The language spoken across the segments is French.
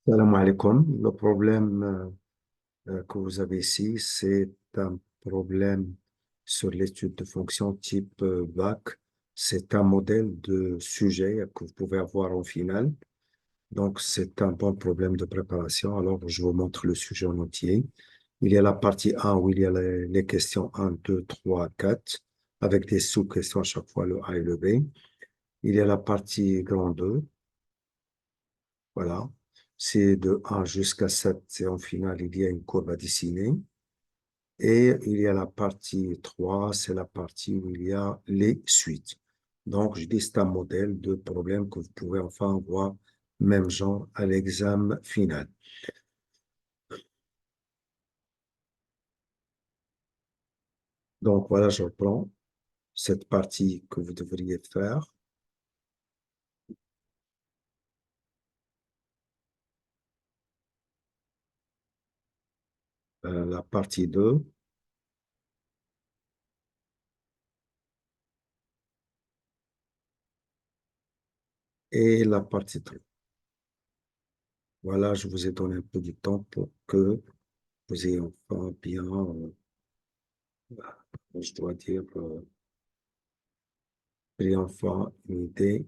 Salam alaikum. Le problème que vous avez ici, c'est un problème sur l'étude de fonctions type bac. C'est un modèle de sujet que vous pouvez avoir en finale. Donc, c'est un bon problème de préparation. Alors, je vous montre le sujet en entier. Il y a la partie 1 où il y a les questions 1, 2, 3, 4, avec des sous-questions à chaque fois, le A et le B. Il y a la partie grand 2. Voilà. C'est de 1 jusqu'à 7. Et en finale, il y a une courbe à dessiner. Et il y a la partie 3, c'est la partie où il y a les suites. Donc, je dis c'est un modèle de problème que vous pouvez enfin voir, même genre, à l'examen final. Donc, voilà, je reprends cette partie que vous devriez faire. La partie 2 et la partie 3. Voilà, je vous ai donné un peu du temps pour que vous ayez enfin bien, je dois dire, et enfin une idée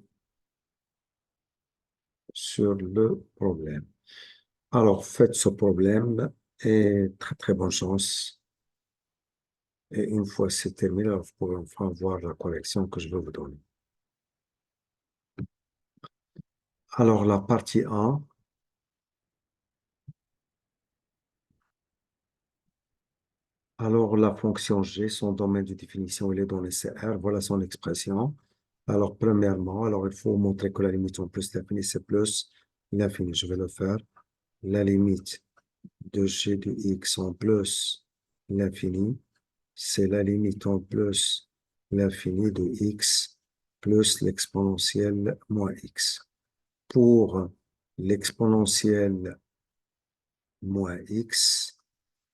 sur le problème. Alors, faites ce problème et très très bonne chance. Et une fois c'est terminé, alors vous pourrez enfin voir la correction que je vais vous donner. Alors, la partie 1, alors la fonction G, son domaine de définition, il est donné c'est R, voilà son expression. Alors, premièrement, alors il faut montrer que la limite en plus l'infini, c'est plus l'infini. Je vais le faire. La limite de G de X en plus l'infini, c'est la limite en plus l'infini de X plus l'exponentielle moins X. Pour l'exponentielle moins X,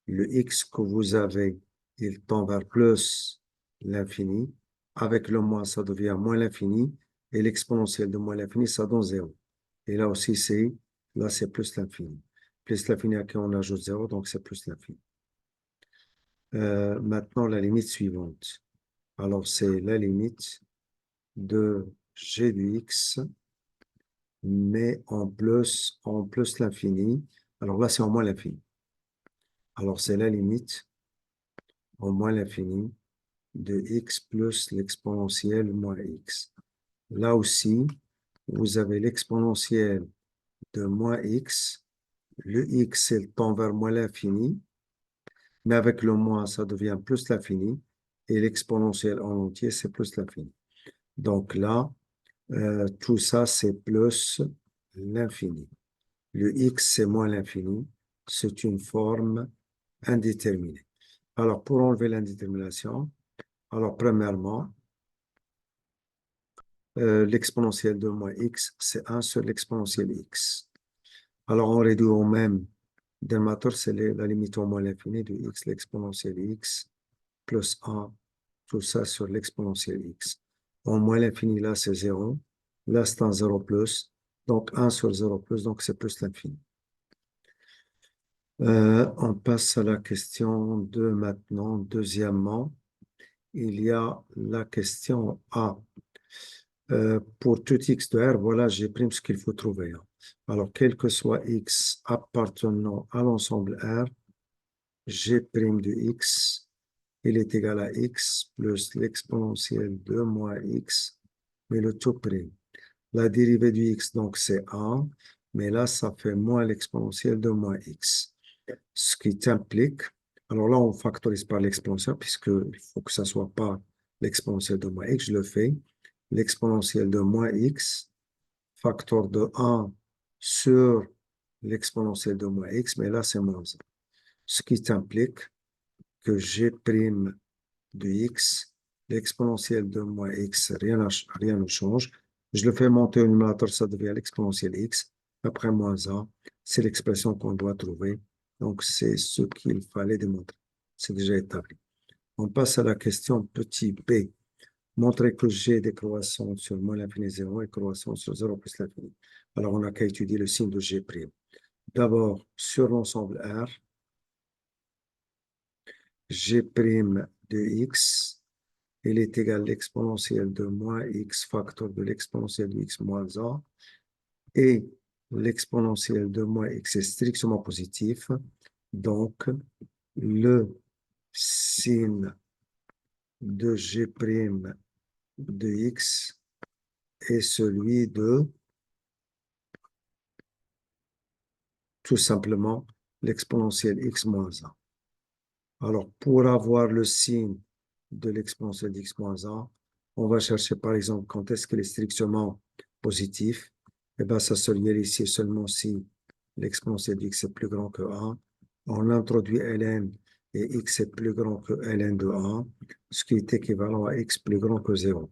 le X que vous avez, il tend vers plus l'infini. Avec le moins, ça devient moins l'infini. Et l'exponentielle de moins l'infini, ça donne zéro. Et là aussi, là, c'est plus l'infini. Plus l'infini à qui on ajoute zéro, donc c'est plus l'infini. Maintenant, la limite suivante. Alors, c'est la limite de g de x, mais en plus l'infini. Alors là, c'est en moins l'infini. Alors, c'est la limite en moins l'infini de x plus l'exponentielle moins x. Là aussi, vous avez l'exponentielle de moins x. Le x, c'est tend vers moins l'infini, mais avec le moins, ça devient plus l'infini. Et l'exponentielle en entier, c'est plus l'infini. Donc là, tout ça, c'est plus l'infini. Le x, c'est moins l'infini. C'est une forme indéterminée. Alors, pour enlever l'indétermination, alors premièrement, l'exponentielle de moins x, c'est 1 sur l'exponentielle x. Alors, on réduit au même dénominateur, c'est la limite au moins l'infini de x, l'exponentielle x, plus 1, tout ça sur l'exponentielle x. Au moins l'infini, là, c'est 0. Là, c'est un 0 plus. Donc, 1 sur 0 plus, donc c'est plus l'infini. On passe à la question 2 maintenant. Deuxièmement, il y a la question A. Pour tout x de R, voilà, j'ai pris ce qu'il faut trouver, hein. Alors, quel que soit x appartenant à l'ensemble R, G' de x, il est égal à x plus l'exponentielle de moins x, mais le tout prime. La dérivée du x, donc, c'est 1, mais là, ça fait moins l'exponentielle de moins x. Ce qui implique, alors là, on factorise par l'exponentielle, puisqu'il faut que ça soit pas l'exponentielle de moins x, je le fais. L'exponentielle de moins x, facteur de 1 sur l'exponentielle de moins x, mais là, c'est moins 1. Ce qui implique que g' de x, l'exponentielle de moins x, rien ne change. Je le fais monter au numérateur, ça devient l'exponentielle x. Après moins 1, c'est l'expression qu'on doit trouver. Donc, c'est ce qu'il fallait démontrer. C'est déjà établi. On passe à la question petit b. Montrer que g décroissant sur moins l'infini 0 et croissant sur 0 plus l'infini. Alors, on n'a qu'à étudier le signe de g'. d'abord sur l'ensemble R, G' de X, il est égal à l'exponentielle de moins X facteur de l'exponentielle de X moins A, et l'exponentielle de moins X est strictement positif, donc le signe de G' de X est celui de tout simplement l'exponentielle X moins 1. Alors, pour avoir le signe de l'exponentielle d'X moins 1, on va chercher par exemple quand est-ce qu'il est strictement positif. Eh bien, ça se liait ici seulement si l'exponentielle d'X est plus grand que 1. On introduit ln et X est plus grand que ln de 1, ce qui est équivalent à X plus grand que 0.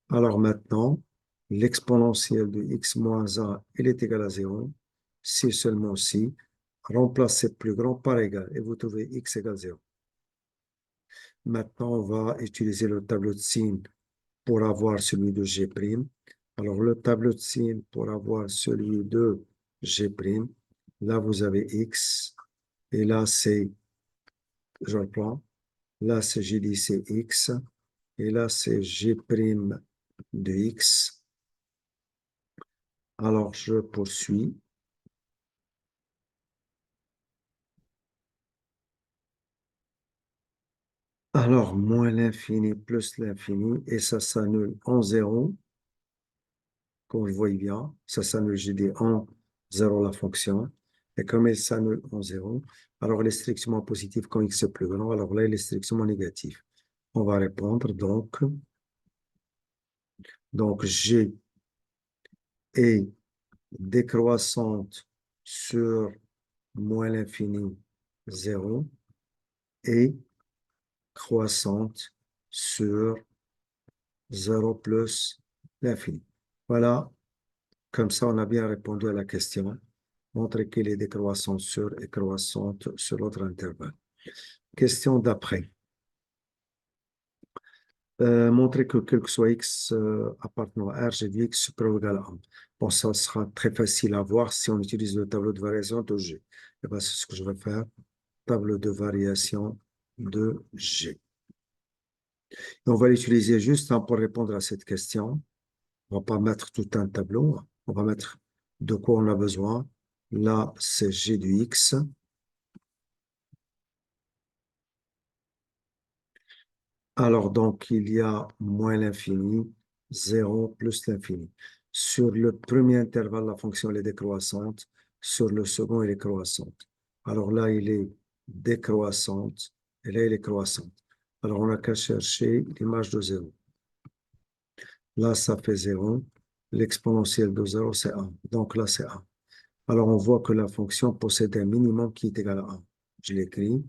Alors maintenant, l'exponentielle de X moins 1, elle est égale à 0, si seulement si, remplacez plus grand par égal, et vous trouvez X égale 0. Maintenant, on va utiliser le tableau de signes pour avoir celui de G'. Alors, le tableau de signes pour avoir celui de G', là, vous avez X, et là, c'est, je reprends, là, c'est, j'ai dit, c'est X, et là, c'est G' de X. Alors, je poursuis. Alors, moins l'infini plus l'infini, et ça s'annule en zéro, comme vous voyez bien, ça s'annule, j'ai dit en zéro la fonction, et comme elle s'annule en zéro, alors elle est strictement positive quand x est plus grand, alors là, elle est strictement négative. On va répondre, donc G est décroissante sur moins l'infini, zéro, et croissante sur 0 plus l'infini. Voilà, comme ça, on a bien répondu à la question. Montrer qu'il est décroissante sur et croissante sur l'autre intervalle. Question d'après. Montrer que quel que soit x appartenant à R, G de x supérieur ou égal à 1. Bon, ça sera très facile à voir si on utilise le tableau de variation de G. Et bien, c'est ce que je vais faire. Tableau de variation de G. Et on va l'utiliser juste pour répondre à cette question. On ne va pas mettre tout un tableau. On va mettre de quoi on a besoin. Là, c'est G de x. Alors, donc, il y a moins l'infini, 0 plus l'infini. Sur le premier intervalle, la fonction elle est décroissante. Sur le second, elle est croissante. Alors là, il est décroissante. Et là, il est croissante. Alors, on n'a qu'à chercher l'image de 0. Là, ça fait 0. L'exponentielle de 0, c'est 1. Donc là, c'est 1. Alors, on voit que la fonction possède un minimum qui est égal à 1. Je l'écris.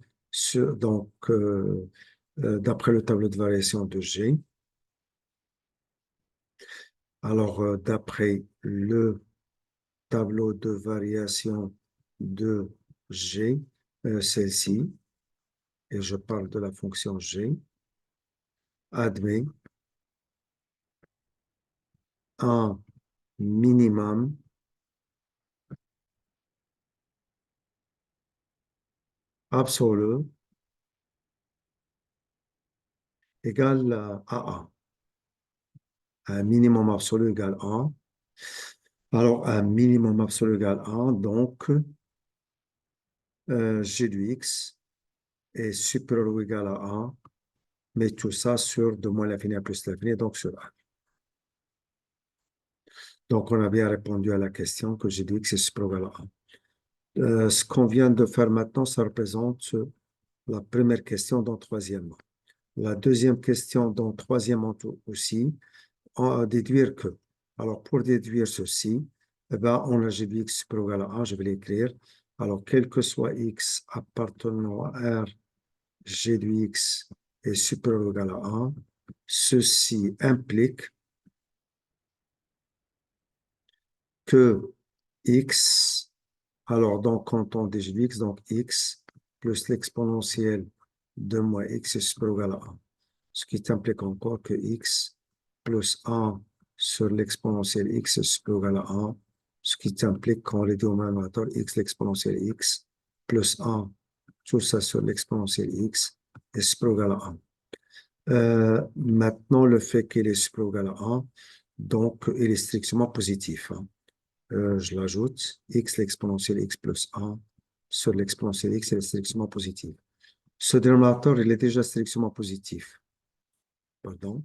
Donc, d'après le tableau de variation de G. Alors, d'après le tableau de variation de G, celle-ci, et je parle de la fonction G, admet un minimum absolu égal à 1. Un minimum absolu égal à 1. Alors, un minimum absolu égal à 1, donc G de x est supérieur ou égal à 1, mais tout ça sur de moins l'infini à plus l'infini, donc sur 1. Donc, on a bien répondu à la question que G de x est supérieur ou égal à 1. Ce qu'on vient de faire maintenant, ça représente la première question dans troisièmement. La deuxième question dans troisièmement aussi, on va déduire que, alors pour déduire ceci, eh ben, on a g de x supérieur ou égal à 1, je vais l'écrire. Alors, quel que soit x appartenant à R, g de x est supérieur ou égal à 1, ceci implique que x, alors donc quand on dit g de x, donc x plus l'exponentielle de moins x est supérieur ou égal à 1. Ce qui implique encore que x plus 1 sur l'exponentielle x est supérieur ou égal à 1, ce ce qui implique qu'on réduit au numérateur x l'exponentielle x plus 1, tout ça sur l'exponentielle x, est supérieur égal à 1. Maintenant, le fait qu'il est supérieur égal à 1, donc il est strictement positif. Hein. Je l'ajoute, x l'exponentielle x plus 1 sur l'exponentielle x est strictement positif. Ce dénominateur, il est déjà strictement positif. Pardon.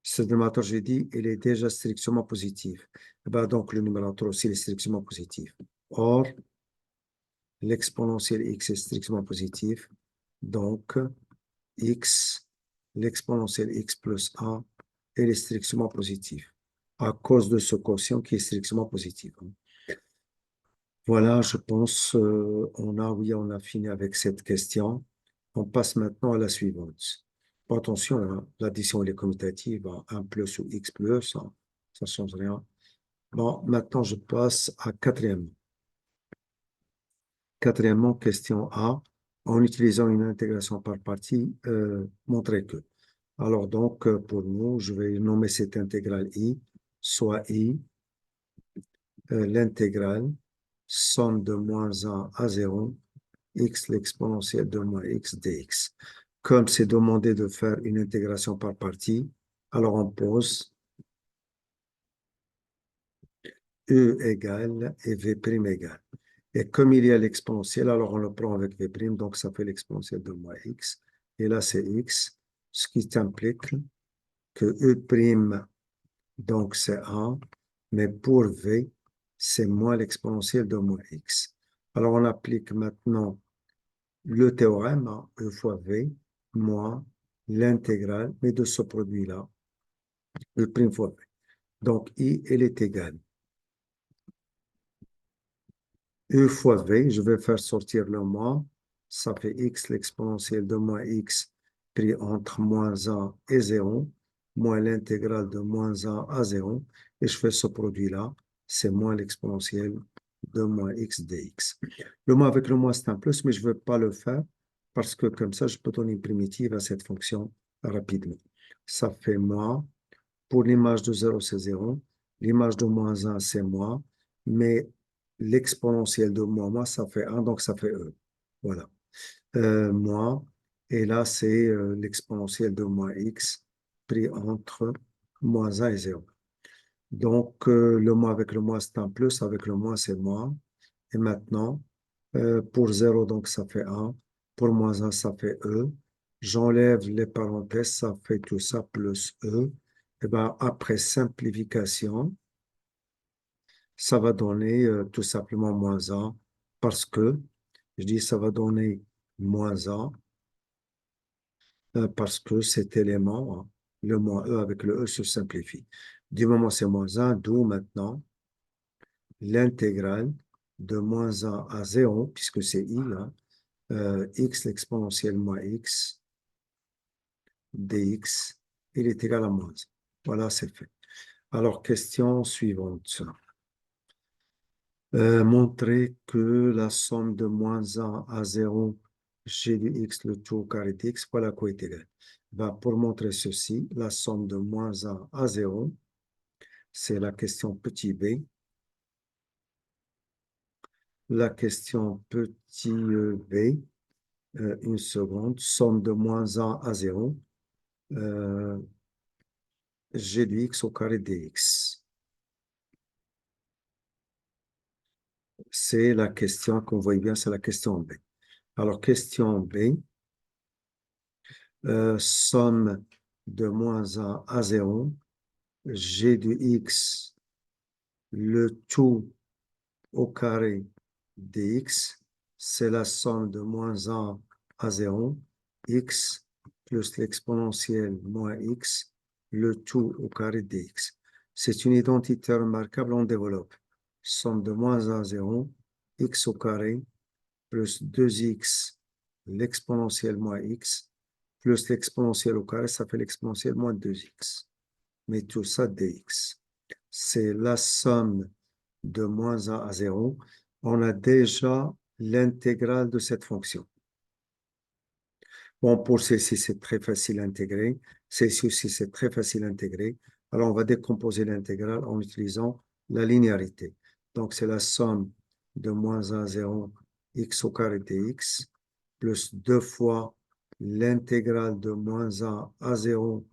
Ce dénominateur, j'ai dit, il est déjà strictement positif. Ben, donc, le numérateur aussi est strictement positif. Or, l'exponentielle x est strictement positif. Donc, x, l'exponentielle x plus 1, elle est strictement positif à cause de ce quotient qui est strictement positif. Voilà, je pense, on a fini avec cette question. On passe maintenant à la suivante. Bon, attention, hein, l'addition elle est commutative, hein, 1 plus ou x plus, hein, ça ne change rien. Bon, maintenant je passe à quatrième. Quatrièmement, question A, en utilisant une intégration par partie, montrer que. Alors donc, pour nous, je vais nommer cette intégrale I, soit I, l'intégrale, somme de moins 1 à 0, x l'exponentielle de moins x dx. Comme c'est demandé de faire une intégration par partie, alors on pose E égale et V' égale. Et comme il y a l'exponentielle, alors on le prend avec V', donc ça fait l'exponentielle de moins x. Et là, c'est x, ce qui implique que E', donc c'est 1, mais pour V, c'est moins l'exponentielle de moins x. Alors on applique maintenant le théorème, hein, E fois V, moins l'intégrale, mais de ce produit-là, E' fois V. Donc I, elle est égale. E fois V, je vais faire sortir le moins, ça fait x l'exponentielle de moins x pris entre moins 1 et 0, moins l'intégrale de moins 1 à 0, et je fais ce produit-là, c'est moins l'exponentielle de moins x dx. Le moins avec le moins, c'est un plus, mais je ne veux pas le faire parce que comme ça, je peux donner une primitive à cette fonction rapidement. Ça fait moins. Pour l'image de 0, c'est 0. L'image de moins 1, c'est moins. Mais l'exponentielle de moins, ça fait 1, donc ça fait E. Voilà. Moins. Et là, c'est l'exponentielle de moins x pris entre moins 1 et 0. Donc, le moins avec le moins, c'est un plus. Avec le moins, c'est moins. Et maintenant, pour 0, donc ça fait 1. Pour moins 1, ça fait E. J'enlève les parenthèses, ça fait tout ça plus E. Et ben, après simplification, ça va donner tout simplement moins 1 parce que, je dis ça va donner moins 1 parce que cet élément, hein, le moins E avec le E se simplifie. Du moment où c'est moins 1, d'où maintenant l'intégrale de moins 1 à 0, puisque c'est I, hein, x l'exponentielle moins x dx, il est égal à moins 1. Voilà, c'est fait. Alors, question suivante. Montrer que la somme de moins 1 à 0 g de x, le tout au carré dx, voilà quoi est égal. Ben, pour montrer ceci, la somme de moins 1 à 0, c'est la question petit b. La question petit b, une seconde, somme de moins 1 à 0, g de x au carré dx. C'est la question qu'on voit bien, c'est la question B. Alors, question B, somme de moins 1 à 0, g de x, le tout au carré dx, c'est la somme de moins 1 à 0, x plus l'exponentielle moins x, le tout au carré dx. C'est une identité remarquable, on développe. Somme de moins 1 à 0, x au carré, plus 2x, l'exponentielle moins x, plus l'exponentielle au carré, ça fait l'exponentielle moins 2x. Mais tout ça, dx. C'est la somme de moins 1 à 0. On a déjà l'intégrale de cette fonction. Bon, pour celle-ci, c'est très facile à intégrer. Celle-ci aussi, c'est très facile à intégrer. Alors, on va décomposer l'intégrale en utilisant la linéarité. Donc, c'est la somme de moins 1, 0, x au carré dx, plus 2 fois l'intégrale de moins 1 à 0,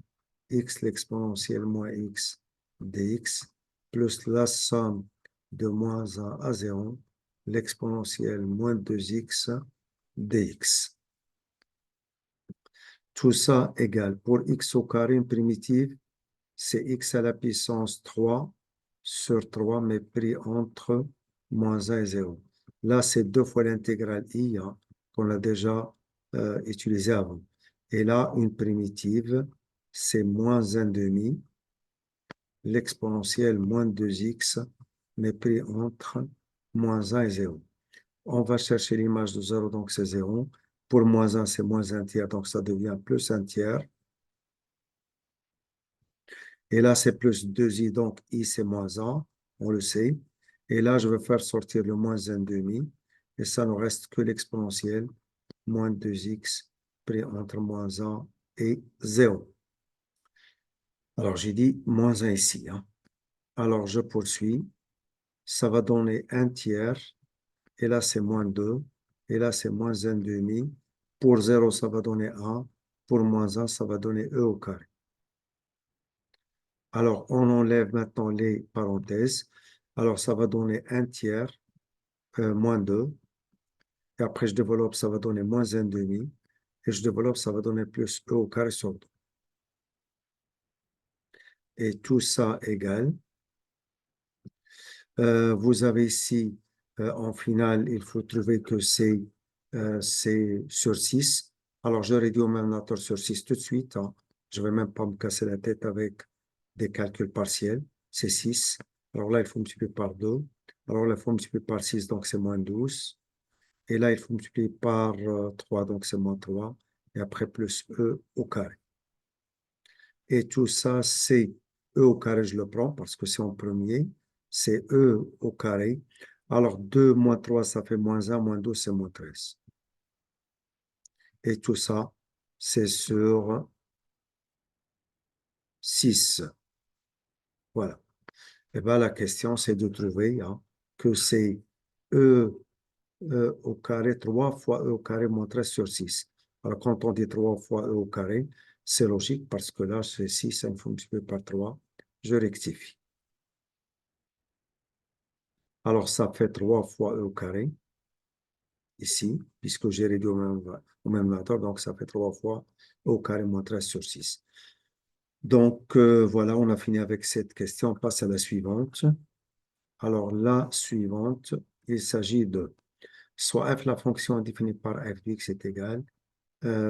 x l'exponentielle moins x dx, plus la somme de moins 1 à 0, l'exponentielle moins 2x dx. Tout ça égale, pour x au carré, une primitive, c'est x à la puissance 3 sur 3, mais pris entre moins 1 et 0. Là, c'est 2 fois l'intégrale i, hein, qu'on a déjà utilisé avant. Et là, une primitive, c'est moins 1 demi, l'exponentielle moins 2x, mais pris entre moins 1 et 0. On va chercher l'image de 0, donc c'est 0. Pour moins 1, c'est moins 1 tiers, donc ça devient plus 1 tiers. Et là, c'est plus 2i, donc i, c'est moins 1, on le sait. Et là, je vais faire sortir le moins 1 demi, et ça ne reste que l'exponentielle, moins 2x, pris entre moins 1 et 0. Alors, j'ai dit moins 1 ici, hein. Alors, je poursuis. Ça va donner 1 tiers, et là, c'est moins 2, et là, c'est moins 1 demi. Pour 0, ça va donner 1. Pour moins 1, ça va donner e au carré. Alors, on enlève maintenant les parenthèses. Alors, ça va donner 1 tiers, moins 2. Et après, je développe, ça va donner moins 1 demi. Et je développe, ça va donner plus e au carré sur 2. Et tout ça égale. Vous avez ici, en finale, il faut trouver que c'est sur 6. Alors, je réduis au même notateur sur 6 tout de suite, hein. Je ne vais même pas me casser la tête avec des calculs partiels. C'est 6. Alors là, il faut multiplier par 2. Alors là, il faut multiplier par 6, donc c'est moins 12. Et là, il faut multiplier par 3, donc c'est moins 3. Et après, plus e au carré. Et tout ça, c'est e au carré, je le prends parce que c'est en premier. C'est e au carré. Alors, 2 moins 3, ça fait moins 1, moins 12, c'est moins 13. Et tout ça, c'est sur 6. Voilà. Et bien, la question, c'est de trouver, hein, que c'est e au carré, 3 fois e au carré moins 13 sur 6. Alors, quand on dit 3 fois e au carré, c'est logique parce que là, c'est 6, il faut multiplier par 3. Je rectifie. Alors, ça fait 3 fois e au carré, ici, puisque j'ai réduit au même notateur, donc ça fait 3 fois e au carré moins 13 sur 6. Donc, voilà, on a fini avec cette question. On passe à la suivante. Alors, la suivante, il s'agit de soit f, la fonction définie par f de x est égale,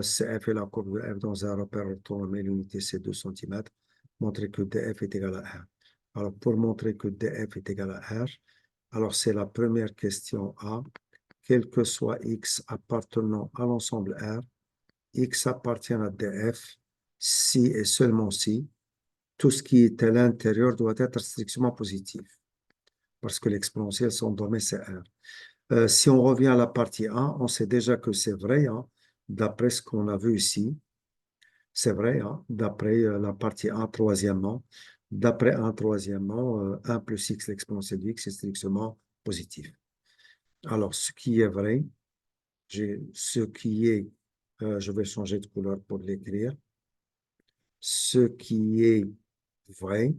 c'est f est la courbe de f dans un repère orthonormé, l'unité c'est 2 cm, montrer que df est égal à r. Alors, pour montrer que df est égal à r, alors c'est la première question A. Quel que soit x appartenant à l'ensemble R, x appartient à df, si et seulement si, tout ce qui est à l'intérieur doit être strictement positif, parce que l'exponentielle, son domaine, c'est R. Si on revient à la partie 1, on sait déjà que c'est vrai, hein, d'après ce qu'on a vu ici. C'est vrai, hein, d'après la partie 1, troisièmement. D'après 1, troisièmement, 1 plus x, l'exponentielle de x, est strictement positif. Alors, ce qui est vrai, ce qui est, je vais changer de couleur pour l'écrire, ce qui est vrai,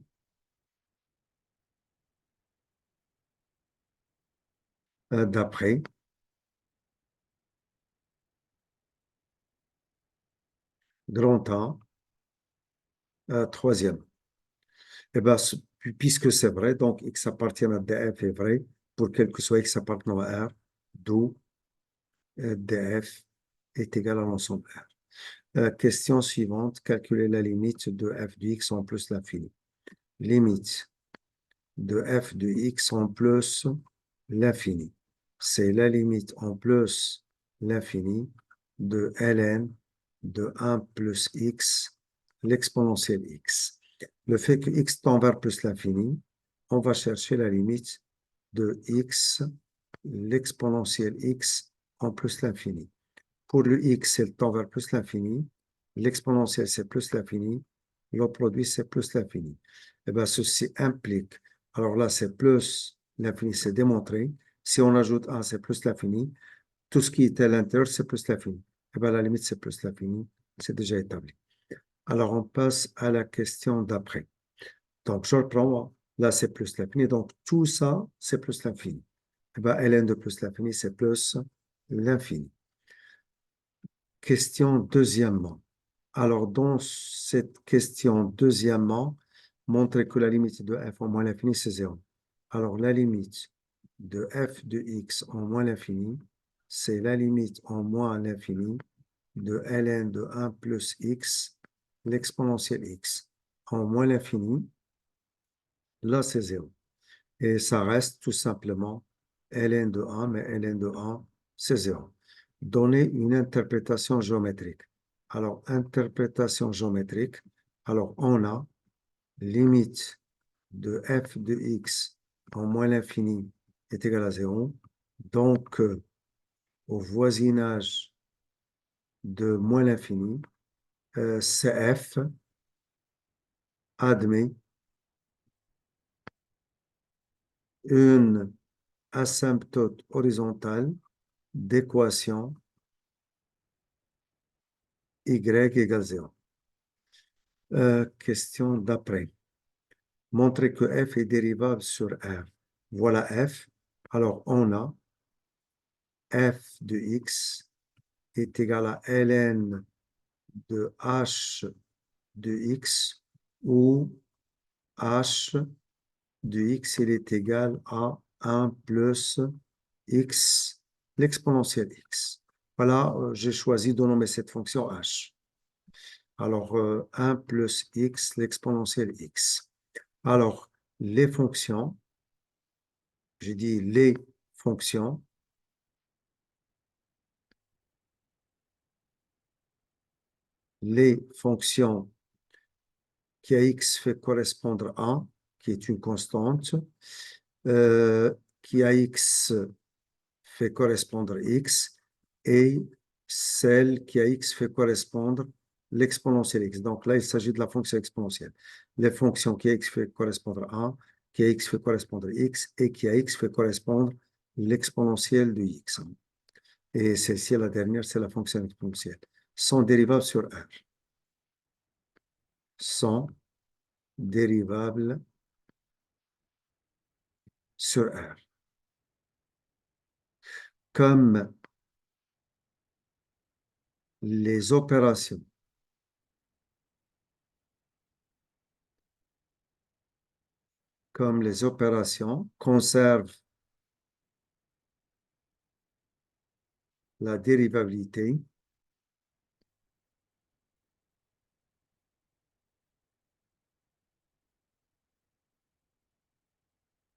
d'après grand A, troisième. Eh bien, puisque c'est vrai, donc x appartient à df est vrai, pour quel que soit x appartenant à R, d'où df est égal à l'ensemble R. Question suivante, calculer la limite de f de x en plus l'infini. Limite de f de x en plus l'infini. C'est la limite en plus l'infini de ln de 1 plus x, l'exponentielle x. Le fait que x tend vers plus l'infini, on va chercher la limite de x, l'exponentielle x en plus l'infini. Pour le x, c'est tend vers plus l'infini. L'exponentielle, c'est plus l'infini. Le produit, c'est plus l'infini. Eh bien, ceci implique Alors là, c'est plus l'infini, c'est démontré. Si on ajoute 1, c'est plus l'infini. Tout ce qui est à l'intérieur, c'est plus l'infini. Et bien, à la limite, c'est plus l'infini. C'est déjà établi. Alors, on passe à la question d'après. Donc, je reprends. Là, c'est plus l'infini. Donc, tout ça, c'est plus l'infini. Eh bien, ln de plus l'infini, c'est plus l'infini. Question deuxièmement. Alors, dans cette question deuxièmement, montrer que la limite de f en moins l'infini, c'est 0. Alors, la limite de f de x en moins l'infini, c'est la limite en moins l'infini de ln de 1 plus x, l'exponentielle x, en moins l'infini. Là, c'est 0. Et ça reste tout simplement ln de 1, mais ln de 1, c'est 0. Donner une interprétation géométrique. Alors, interprétation géométrique, alors on a limite de f de x en moins l'infini est égal à 0. Donc, au voisinage de moins l'infini, CF admet une asymptote horizontale d'équation y égale 0. Question d'après. Montrer que f est dérivable sur R. Voilà f. Alors, on a f de x est égal à ln de h de x, où h de x il est égal à 1 plus x, l'exponentielle x. Voilà, j'ai choisi de nommer cette fonction h. Alors, 1 plus x, l'exponentielle x. Alors, les fonctions, j'ai dit les fonctions, qui à x fait correspondre à, qui est une constante, qui à x fait correspondre x, et celle qui à x fait correspondre l'exponentielle x. Donc là, il s'agit de la fonction exponentielle. Les fonctions qui à x fait correspondre à, qui à x fait correspondre x, et qui à x fait correspondre l'exponentielle de x. Et celle-ci, la dernière, c'est la fonction exponentielle. Sont dérivables sur R. Sont dérivables sur R. Comme les opérations conservent la dérivabilité,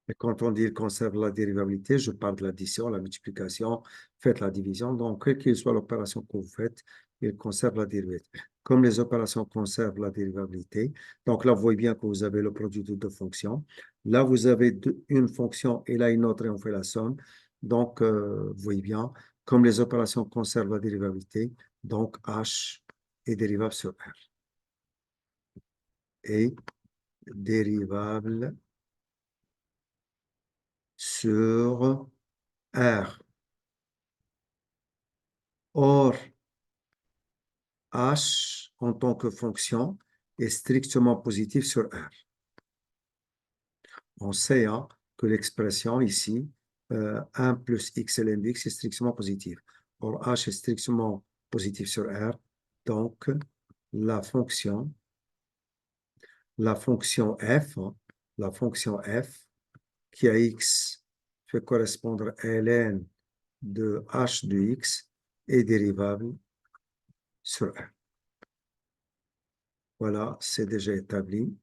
et quand on dit conserve la dérivabilité, je parle de l'addition, la multiplication, faites la division. Donc, quelle que soit l'opération que vous faites, il conserve la dérivabilité. Comme les opérations conservent la dérivabilité, donc là, vous voyez bien que vous avez le produit de deux fonctions. Là, vous avez une fonction et là une autre et on fait la somme. Donc, vous voyez bien, comme les opérations conservent la dérivabilité, donc H est dérivable sur R. Et dérivable sur R. Or, H en tant que fonction est strictement positif sur R. On sait que l'expression ici, 1 plus x ln de x est strictement positif. Or, H est strictement positif sur R. Donc, la fonction f, la fonction f qui à x fait correspondre à ln de h de x est dérivable sur R. Voilà, c'est déjà établi.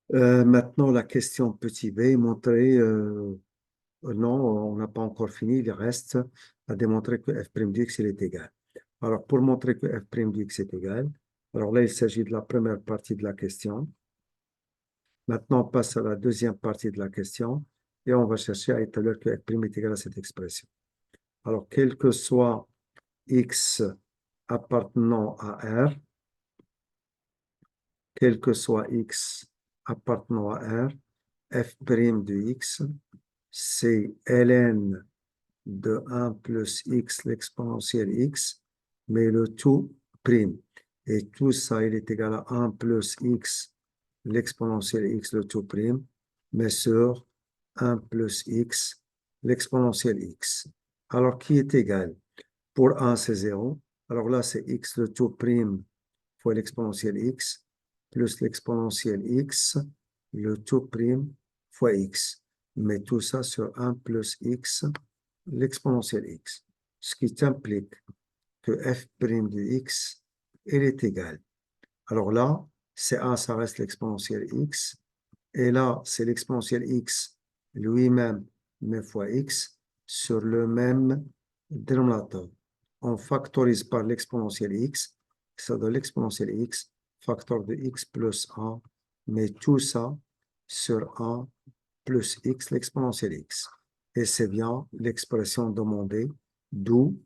Maintenant, la question petit b, montrer, non, on n'a pas encore fini, il reste à démontrer que f' de x il est égal. Alors, pour montrer que f' de x est égal, alors là, il s'agit de la première partie de la question. Maintenant, on passe à la deuxième partie de la question et on va chercher à établir que f' est égal à cette expression. Alors, quel que soit x appartenant à R, quel que soit x appartenant à R, f' de x, c'est ln de 1 plus x l'exponentielle x, mais le tout prime. Et tout ça, il est égal à 1 plus x l'exponentielle x, le tout prime, mais sur 1 plus x l'exponentielle x. Alors, qui est égal? Pour 1, c'est 0. Alors là, c'est x le tout prime fois l'exponentielle x, plus l'exponentielle x, le tout prime fois x. Mais tout ça sur 1 plus x, l'exponentielle x. Ce qui implique que f' de x, il est égal. Alors là, c'est 1, ça reste l'exponentielle x. Et là, c'est l'exponentielle x lui-même, mais fois x, sur le même dénominateur. On factorise par l'exponentielle x, ça donne l'exponentielle x, facteur de x plus 1, mais tout ça sur 1 plus x, l'exponentielle x. Et c'est bien l'expression demandée, d'où,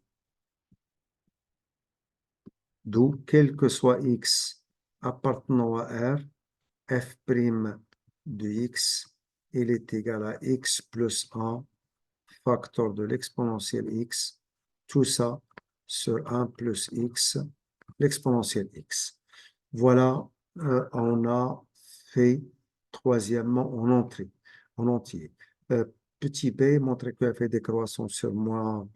quel que soit x appartenant à R, f' de x, il est égal à x plus 1, facteur de l'exponentielle x, tout ça sur 1 plus x, l'exponentielle x. Voilà, on a fait troisièmement en entier. Petit b, montrer que f est décroissant sur moins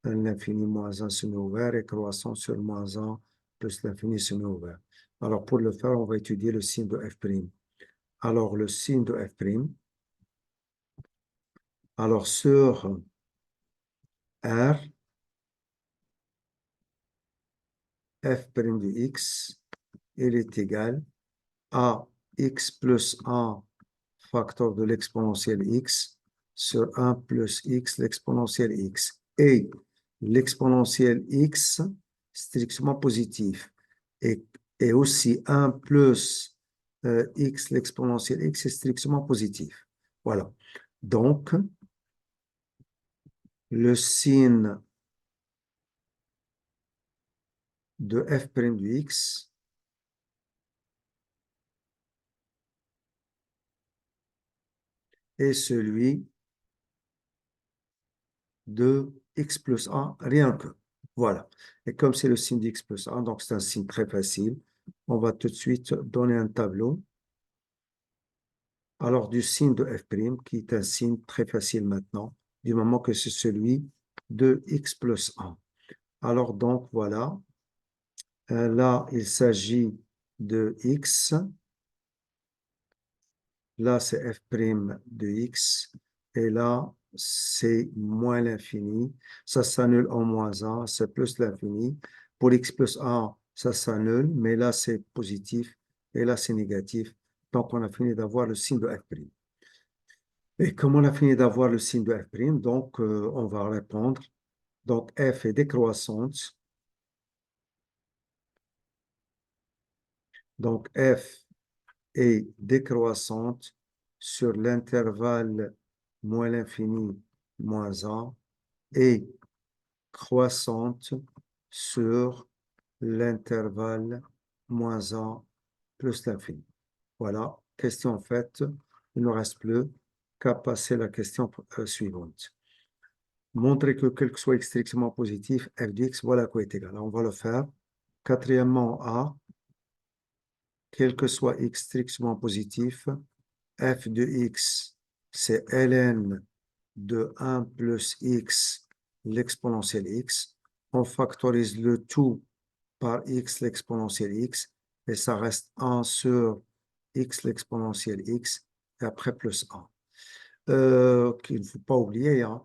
l'infini moins 1 semi-ouvert et croissant sur moins 1 plus l'infini semi-ouvert. Alors, pour le faire, on va étudier le signe de f'. Alors, le signe de f', alors sur R, f' de x, il est égal à x plus 1 facteur de l'exponentielle x sur 1 plus x l'exponentielle x. Et l'exponentielle x strictement positif. Et aussi 1 plus x l'exponentielle x est strictement positif. Voilà. Donc, le signe de f' de x est celui de x plus 1, rien que. Voilà. Et comme c'est le signe d'x plus 1, donc c'est un signe très facile, on va tout de suite donner un tableau. Alors, du signe de f', qui est un signe très facile maintenant, du moment que c'est celui de x plus 1. Alors, donc, voilà. Là, il s'agit de x. Là, c'est f' de x. Et là, c'est moins l'infini. Ça s'annule en moins 1, c'est plus l'infini. Pour x plus 1, ça s'annule, mais là, c'est positif. Et là, c'est négatif. Donc, on a fini d'avoir le signe de f'. Et comme on a fini d'avoir le signe de f', donc on va répondre. Donc, f est décroissante. Donc, f est décroissante sur l'intervalle moins l'infini moins 1 et croissante sur l'intervalle moins 1 plus l'infini. Voilà, question faite. Il ne reste plus qu'à passer à la question suivante. Montrer que quel que soit x strictement positif, f de x, voilà quoi est égal. Alors, on va le faire. Quatrièmement, A, quel que soit x strictement positif, f de x, c'est ln de 1 plus x, l'exponentielle x. On factorise le tout par x, l'exponentielle x, et ça reste 1 sur x, l'exponentielle x, et après plus 1. Qu'il ne faut pas oublier, hein,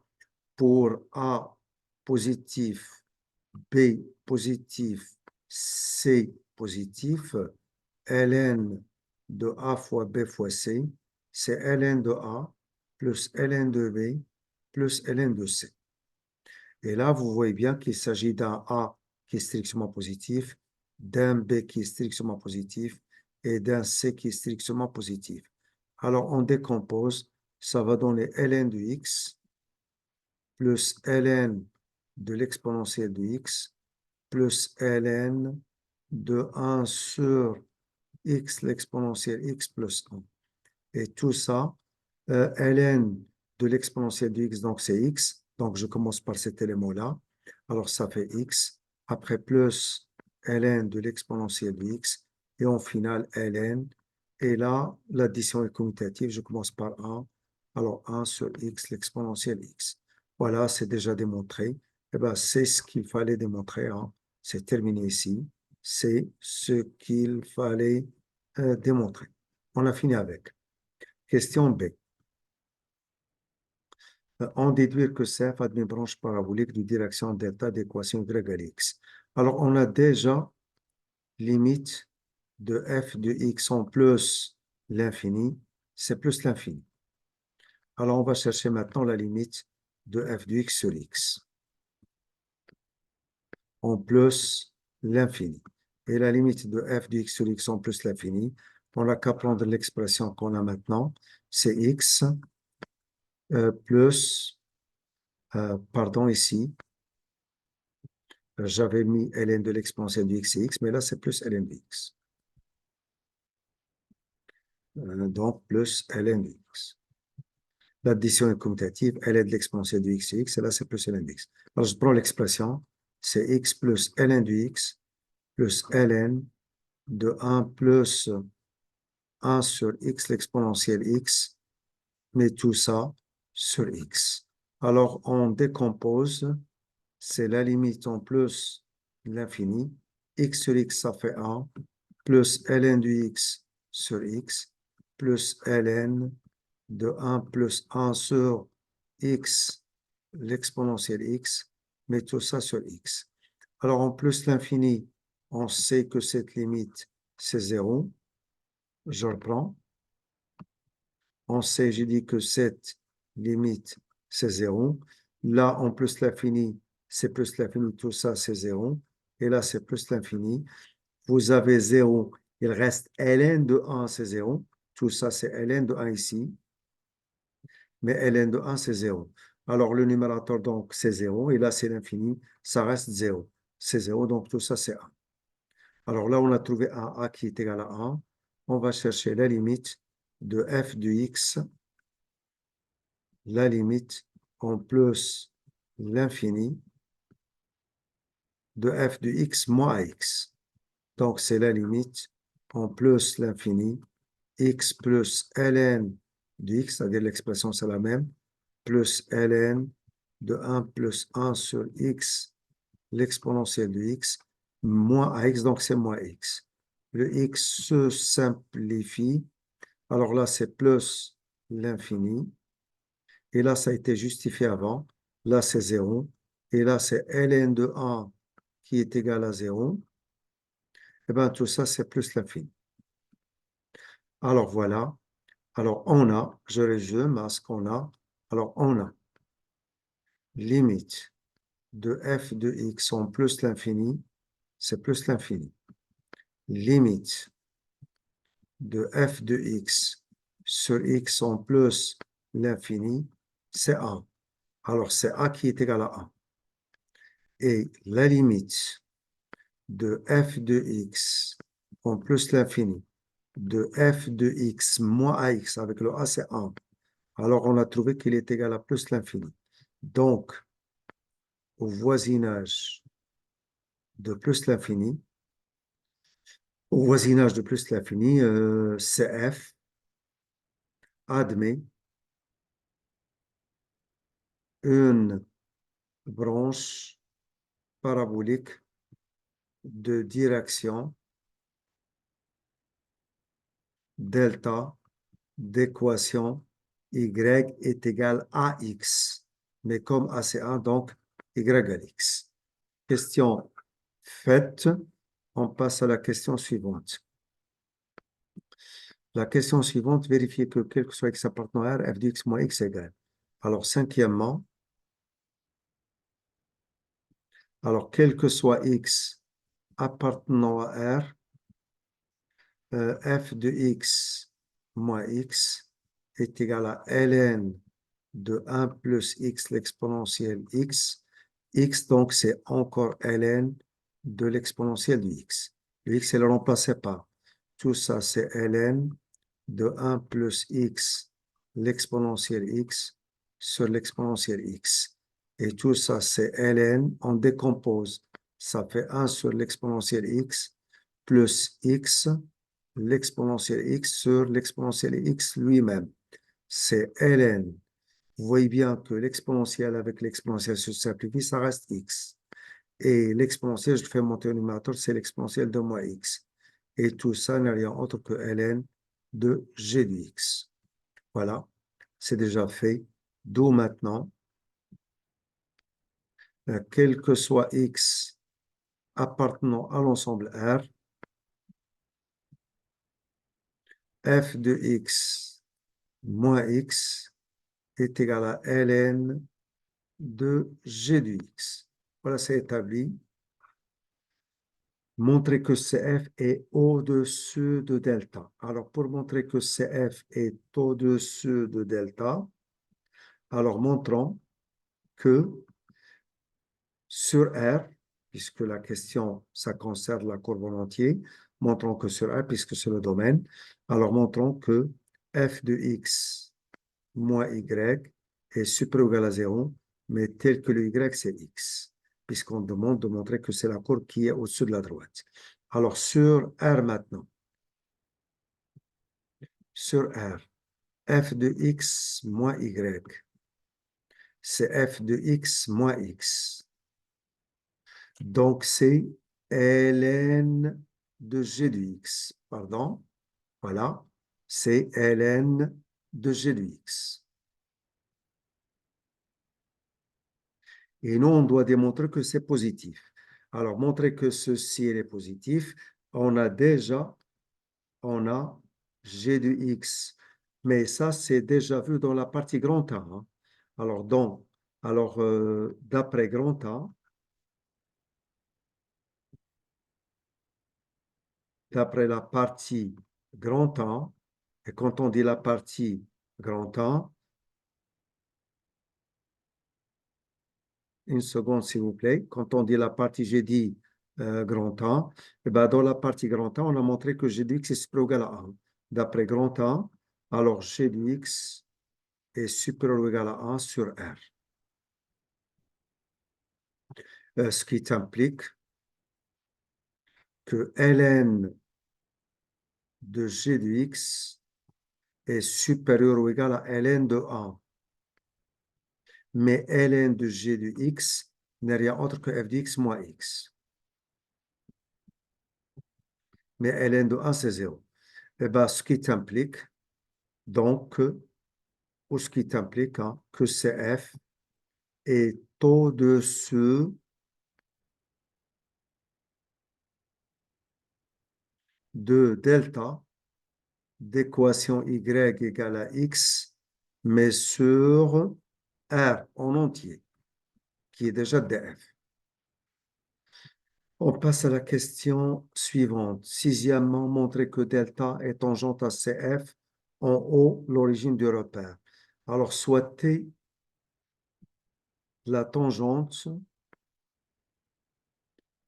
pour A positif, B positif, C positif, ln de A fois B fois C, c'est ln de A plus ln de B plus ln de C. Et là, vous voyez bien qu'il s'agit d'un A qui est strictement positif, d'un B qui est strictement positif et d'un C qui est strictement positif. Alors, on décompose, ça va donner ln de x plus ln de l'exponentielle de x plus ln de 1 sur x l'exponentielle x plus 1. Et tout ça, ln de l'exponentielle de x, donc c'est x. Donc, je commence par cet élément-là. Alors, ça fait x. Après, plus ln de l'exponentielle de x. Et en final, ln. Et là, l'addition est commutative. Je commence par 1. Alors, 1 sur x, l'exponentielle x. Voilà, c'est déjà démontré. Eh bien, c'est ce qu'il fallait démontrer. Hein. C'est terminé ici. C'est ce qu'il fallait démontrer. On a fini avec. Question B. En déduire que CF a demi-branche parabolique de direction delta d'équation y égale x. Alors, on a déjà limite de f de x en plus l'infini, c'est plus l'infini. Alors, on va chercher maintenant la limite de f de x sur x en plus l'infini. Et la limite de f de x sur x en plus l'infini, on n'a qu'à prendre l'expression qu'on a maintenant, c'est x plus, pardon, ici, j'avais mis ln de l'exponentielle de x et x, mais là, c'est plus ln de x. Donc, plus ln de x. L'addition est commutative, ln de l'exponentielle de x et x, et là, c'est plus ln de x. Alors, je prends l'expression, c'est x plus ln de x plus ln de 1 plus 1 sur x l'exponentielle x, mais tout ça sur x. Alors, on décompose, c'est la limite en plus l'infini. X sur x, ça fait 1, plus ln de x sur x, plus ln de 1 plus 1 sur x, l'exponentielle x, mais tout ça sur x. Alors, en plus l'infini, on sait que cette limite, c'est 0. Je reprends. On sait, j'ai dit que cette limite, c'est 0. Là, en plus l'infini, c'est plus l'infini, tout ça, c'est 0. Et là, c'est plus l'infini. Vous avez 0, il reste ln de 1, c'est 0. Tout ça, c'est ln de 1 ici. Mais ln de 1, c'est 0. Alors, le numérateur, donc, c'est 0. Et là, c'est l'infini. Ça reste 0. C'est 0, donc tout ça, c'est 1. Alors là, on a trouvé un a qui est égal à 1. On va chercher la limite de f de x, la limite en plus l'infini de f de x moins x. Donc, c'est la limite en plus l'infini, x plus ln de x, c'est-à-dire l'expression c'est la même, plus ln de 1 plus 1 sur x, l'exponentielle de x, moins ax, donc c'est moins x. Le x se simplifie. Alors là, c'est plus l'infini. Et là, ça a été justifié avant. Là, c'est 0. Et là, c'est ln de 1 qui est égal à 0. Et bien, tout ça, c'est plus l'infini. Alors, voilà. Alors, on a, je résume à ce qu'on a. Alors, on a limite de f de x en plus l'infini, c'est plus l'infini. Limite de f de x sur x en plus l'infini, c'est 1. Alors, c'est a qui est égal à 1. Et la limite de f de x en plus l'infini de f de x moins ax, avec le a, c'est 1. Alors, on a trouvé qu'il est égal à plus l'infini. Donc, au voisinage de plus l'infini, CF admet une branche parabolique de direction delta d'équation y est égal à x. Mais comme a c'est 1, donc y égale x. Question faite. On passe à la question suivante. La question suivante, vérifier que quel que soit x appartenant à R, f de x moins x égale. Alors, cinquièmement, alors quel que soit x appartenant à R, f de x moins x est égal à ln de 1 plus x l'exponentielle x. X, donc, c'est encore ln de l'exponentielle de x. Le x, elle est remplacé par Tout ça, c'est ln de 1 plus x, l'exponentielle x, sur l'exponentielle x. Et tout ça, c'est ln, on décompose. Ça fait 1 sur l'exponentielle x, plus x, l'exponentielle x sur l'exponentielle x lui-même. C'est ln. Vous voyez bien que l'exponentielle avec l'exponentielle se simplifie, ça reste x. Et l'exponentielle, je le fais monter au numérateur, c'est l'exponentielle de moins x. Et tout ça n'est rien autre que ln de g de x. Voilà, c'est déjà fait. D'où maintenant, quel que soit x appartenant à l'ensemble R, f de x moins x est égal à ln de g de x. Voilà, c'est établi. Montrer que CF est au-dessus de delta. Alors, pour montrer que CF est au-dessus de delta, alors montrons que sur R, puisque la question, ça concerne la courbe en entier, montrons que sur R, puisque c'est le domaine, alors montrons que f de x moins y est supérieur ou égal à 0, mais tel que le y, c'est x, puisqu'on demande de montrer que c'est la courbe qui est au-dessus de la droite. Alors, sur R maintenant, sur R, f de x moins y, c'est f de x moins x. Donc, c'est ln de g de x. Pardon, voilà, c'est ln de g de x. Et nous, on doit démontrer que c'est positif. Alors, montrer que ceci est positif, on a déjà, on a g de x. Mais ça, c'est déjà vu dans la partie grand A. Hein. Alors, d'après grand A, d'après la partie grand A, et quand on dit la partie grand A, une seconde s'il vous plaît, quand on dit la partie, j'ai dit grand A, et ben dans la partie grand A, on a montré que g de x est supérieur ou égal à 1. D'après grand A, alors g de x est supérieur ou égal à 1 sur R. Ce qui implique que ln de g de x est supérieur ou égal à ln de 1. Mais ln de g de x n'est rien autre que f de x moins x. Mais ln de 1, c'est 0. Et bien, ce qui implique, donc, ou ce qui implique hein, que CF est au-dessus de delta d'équation y égale à x, mais sur R en entier, qui est déjà df. On passe à la question suivante. Sixièmement, montrer que delta est tangente à CF en haut, l'origine du repère. Alors, soit T, la tangente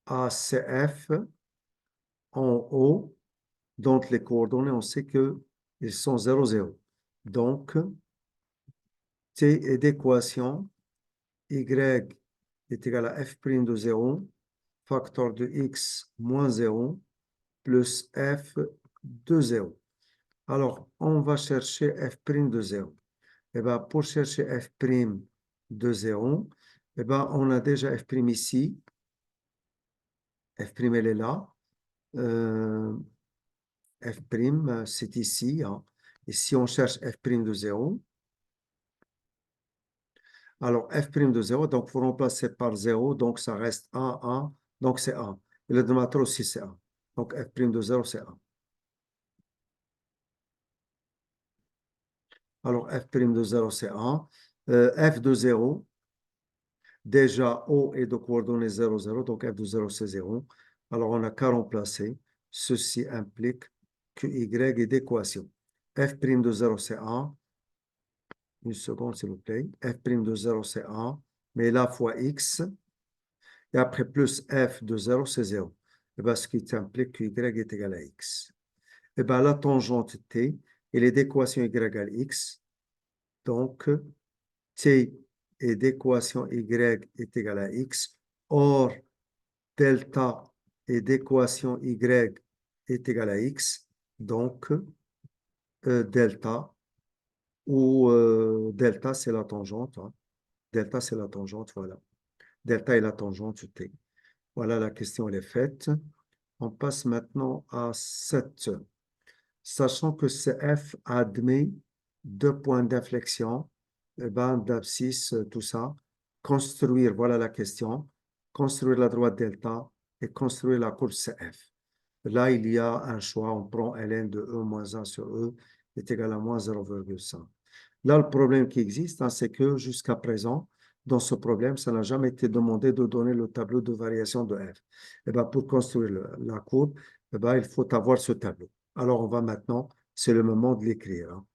à CF en haut, donc les coordonnées, on sait qu'ils sont 0, 0. Donc, T est d'équation y est égal à f' de 0, facteur de x moins 0, plus f de 0. Alors, on va chercher f' de 0. Et bien, pour chercher f' de 0, et ben, on a déjà f' ici. F', elle est là. F', c'est ici. Hein. Et si on cherche f' de 0, alors f' de 0, donc il faut remplacer par 0, donc ça reste 1, 1, donc c'est 1. Et le dénominateur aussi, c'est 1. Donc f' de 0, c'est 1. Alors f' de 0, c'est 1. F de 0, déjà O est de coordonnées 0, 0, donc f de 0, c'est 0. Alors on n'a qu'à remplacer. Ceci implique que y est d'équation. F' de 0, c'est 1. Une seconde, s'il vous plaît. F' de 0, c'est 1. Mais là, fois x. Et après, plus f de 0, c'est 0. Et bien, ce qui implique que y est égal à x. Eh bien, la tangente t, elle est d'équation y égale x. Donc, t est d'équation y est égal à x. Or, delta est d'équation y est égal à x. Donc, delta, ou delta, c'est la tangente. Hein. Delta, c'est la tangente, voilà. Delta est la tangente t. Voilà, la question, elle est faite. On passe maintenant à 7. Sachant que CF admet deux points d'inflexion, d'abscisse, tout ça, construire, voilà la question, construire la droite delta et construire la courbe CF. Là, il y a un choix, on prend ln de E moins 1 sur E est égal à moins 0,5. Là, le problème qui existe, hein, c'est que jusqu'à présent, dans ce problème, ça n'a jamais été demandé de donner le tableau de variation de f. Et ben, pour construire la courbe, eh ben, il faut avoir ce tableau. Alors, on va maintenant, c'est le moment de l'écrire. Hein.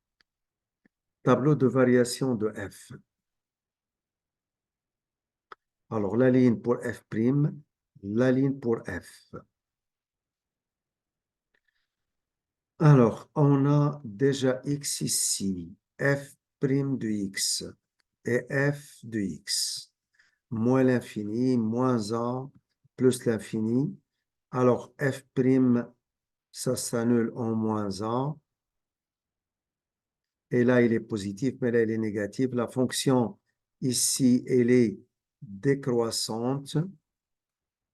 Tableau de variation de f. Alors, la ligne pour f', la ligne pour f. Alors, on a déjà x ici, f' de x et f de x, moins l'infini, moins 1, plus l'infini. Alors, f', ça s'annule en moins 1. Et là, il est positif, mais là, il est négatif. La fonction ici, elle est décroissante.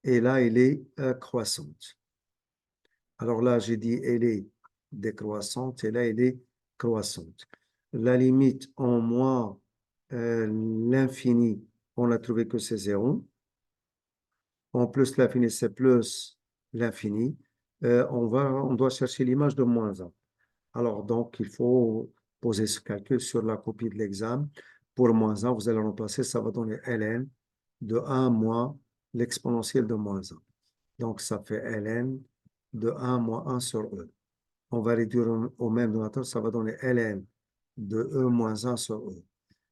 Et là, elle est croissante. Alors là, j'ai dit, elle est décroissante. Et là, elle est croissante. La limite en moins l'infini, on a trouvé que c'est 0. En plus, l'infini, c'est plus l'infini. On doit chercher l'image de moins 1. Alors, donc, il faut poser ce calcul sur la copie de l'examen. Pour moins 1, vous allez remplacer, ça va donner ln de 1 moins l'exponentielle de moins 1. Donc, ça fait ln de 1 moins 1 sur e. On va réduire au même dénominateur, ça va donner ln de e moins 1 sur e.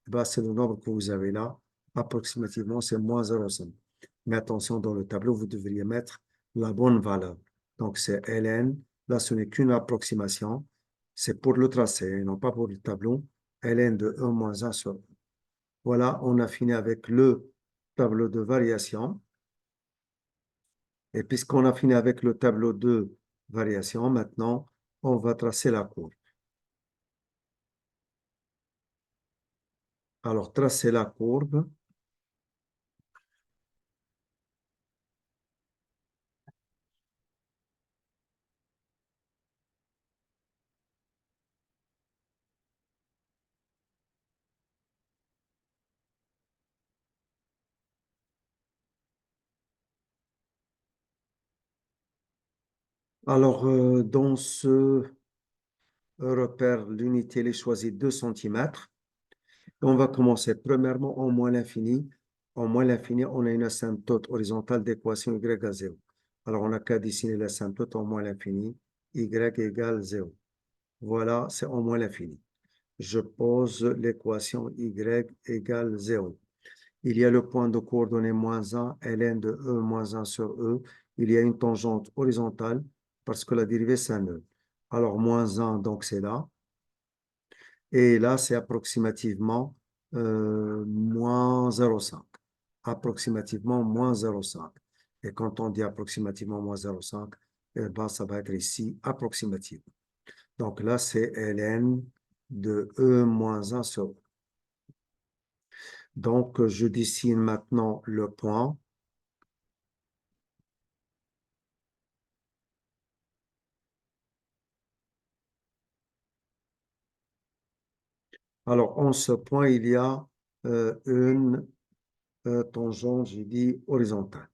Ben, c'est le nombre que vous avez là. Approximativement, c'est moins 0,5. Mais attention, dans le tableau, vous devriez mettre la bonne valeur. Donc, c'est ln. Là, ce n'est qu'une approximation. C'est pour le tracé, et non pas pour le tableau. ln de 1 moins 1 sur 1. Voilà, on a fini avec le tableau de variation. Et puisqu'on a fini avec le tableau de variation, maintenant, on va tracer la courbe. Alors, tracer la courbe. Alors, dans ce repère, l'unité, elle est choisie 2 cm. On va commencer premièrement en moins l'infini. En moins l'infini, on a une asymptote horizontale d'équation y à 0. Alors, on n'a qu'à dessiner l'asymptote en moins l'infini, y égale 0. Voilà, c'est en moins l'infini. Je pose l'équation y égale 0. Il y a le point de coordonnée moins 1, ln de e moins 1 sur e. Il y a une tangente horizontale parce que la dérivée s'annule. Alors, moins 1, donc c'est là. Et là, c'est approximativement moins 0,5. Approximativement moins 0,5. Et quand on dit approximativement moins 0,5, eh ben, ça va être ici approximativement. Donc là, c'est ln de e moins 1 sur e. Donc, je dessine maintenant le point. Alors, en ce point, il y a une tangente, j'ai dit, horizontale.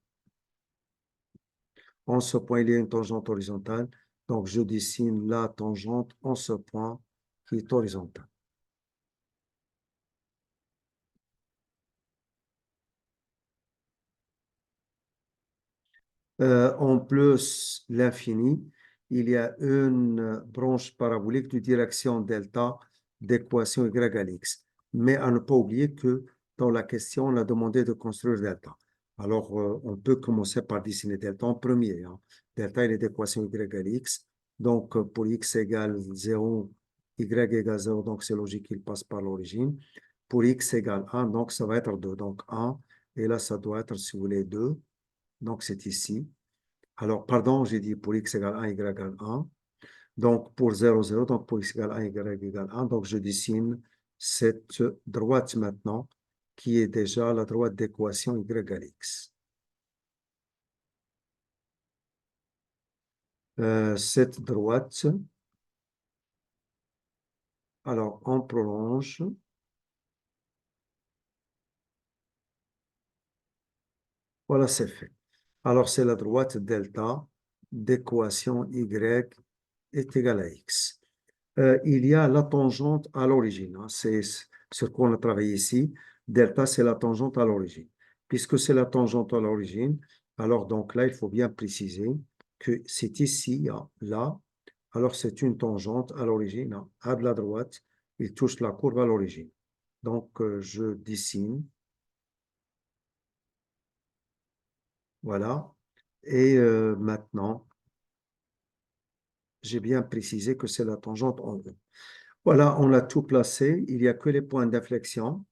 En ce point, il y a une tangente horizontale. Donc, je dessine la tangente en ce point qui est horizontale. En plus, l'infini, il y a une branche parabolique de direction delta d'équation y à x. Mais à ne pas oublier que dans la question, on a demandé de construire delta. Alors, on peut commencer par dessiner delta en premier. Hein. Delta, il est d'équation y à x. Donc, pour x égale 0, y égale 0, donc c'est logique qu'il passe par l'origine. Pour x égale 1, donc ça va être 2. Donc 1, et là, ça doit être, si vous voulez, 2. Donc, c'est ici. Alors, pardon, j'ai dit pour x égale 1, y égale 1. Donc, pour 0, 0, donc pour x égale 1, y égale 1. Donc, je dessine cette droite maintenant, qui est déjà la droite d'équation y égale x. Cette droite, alors on prolonge. Voilà, c'est fait. Alors, c'est la droite delta d'équation y est égale à x. Il y a la tangente à l'origine, hein. C'est sur quoi on a travaillé ici. Delta, c'est la tangente à l'origine. Puisque c'est la tangente à l'origine, alors donc là, il faut bien préciser que c'est ici, hein, là. Alors, c'est une tangente à l'origine, hein, à de la droite. Il touche la courbe à l'origine. Donc, je dessine. Voilà. Et maintenant, j'ai bien précisé que c'est la tangente en haut. Voilà, on a tout placé. Il n'y a que les points d'inflexion.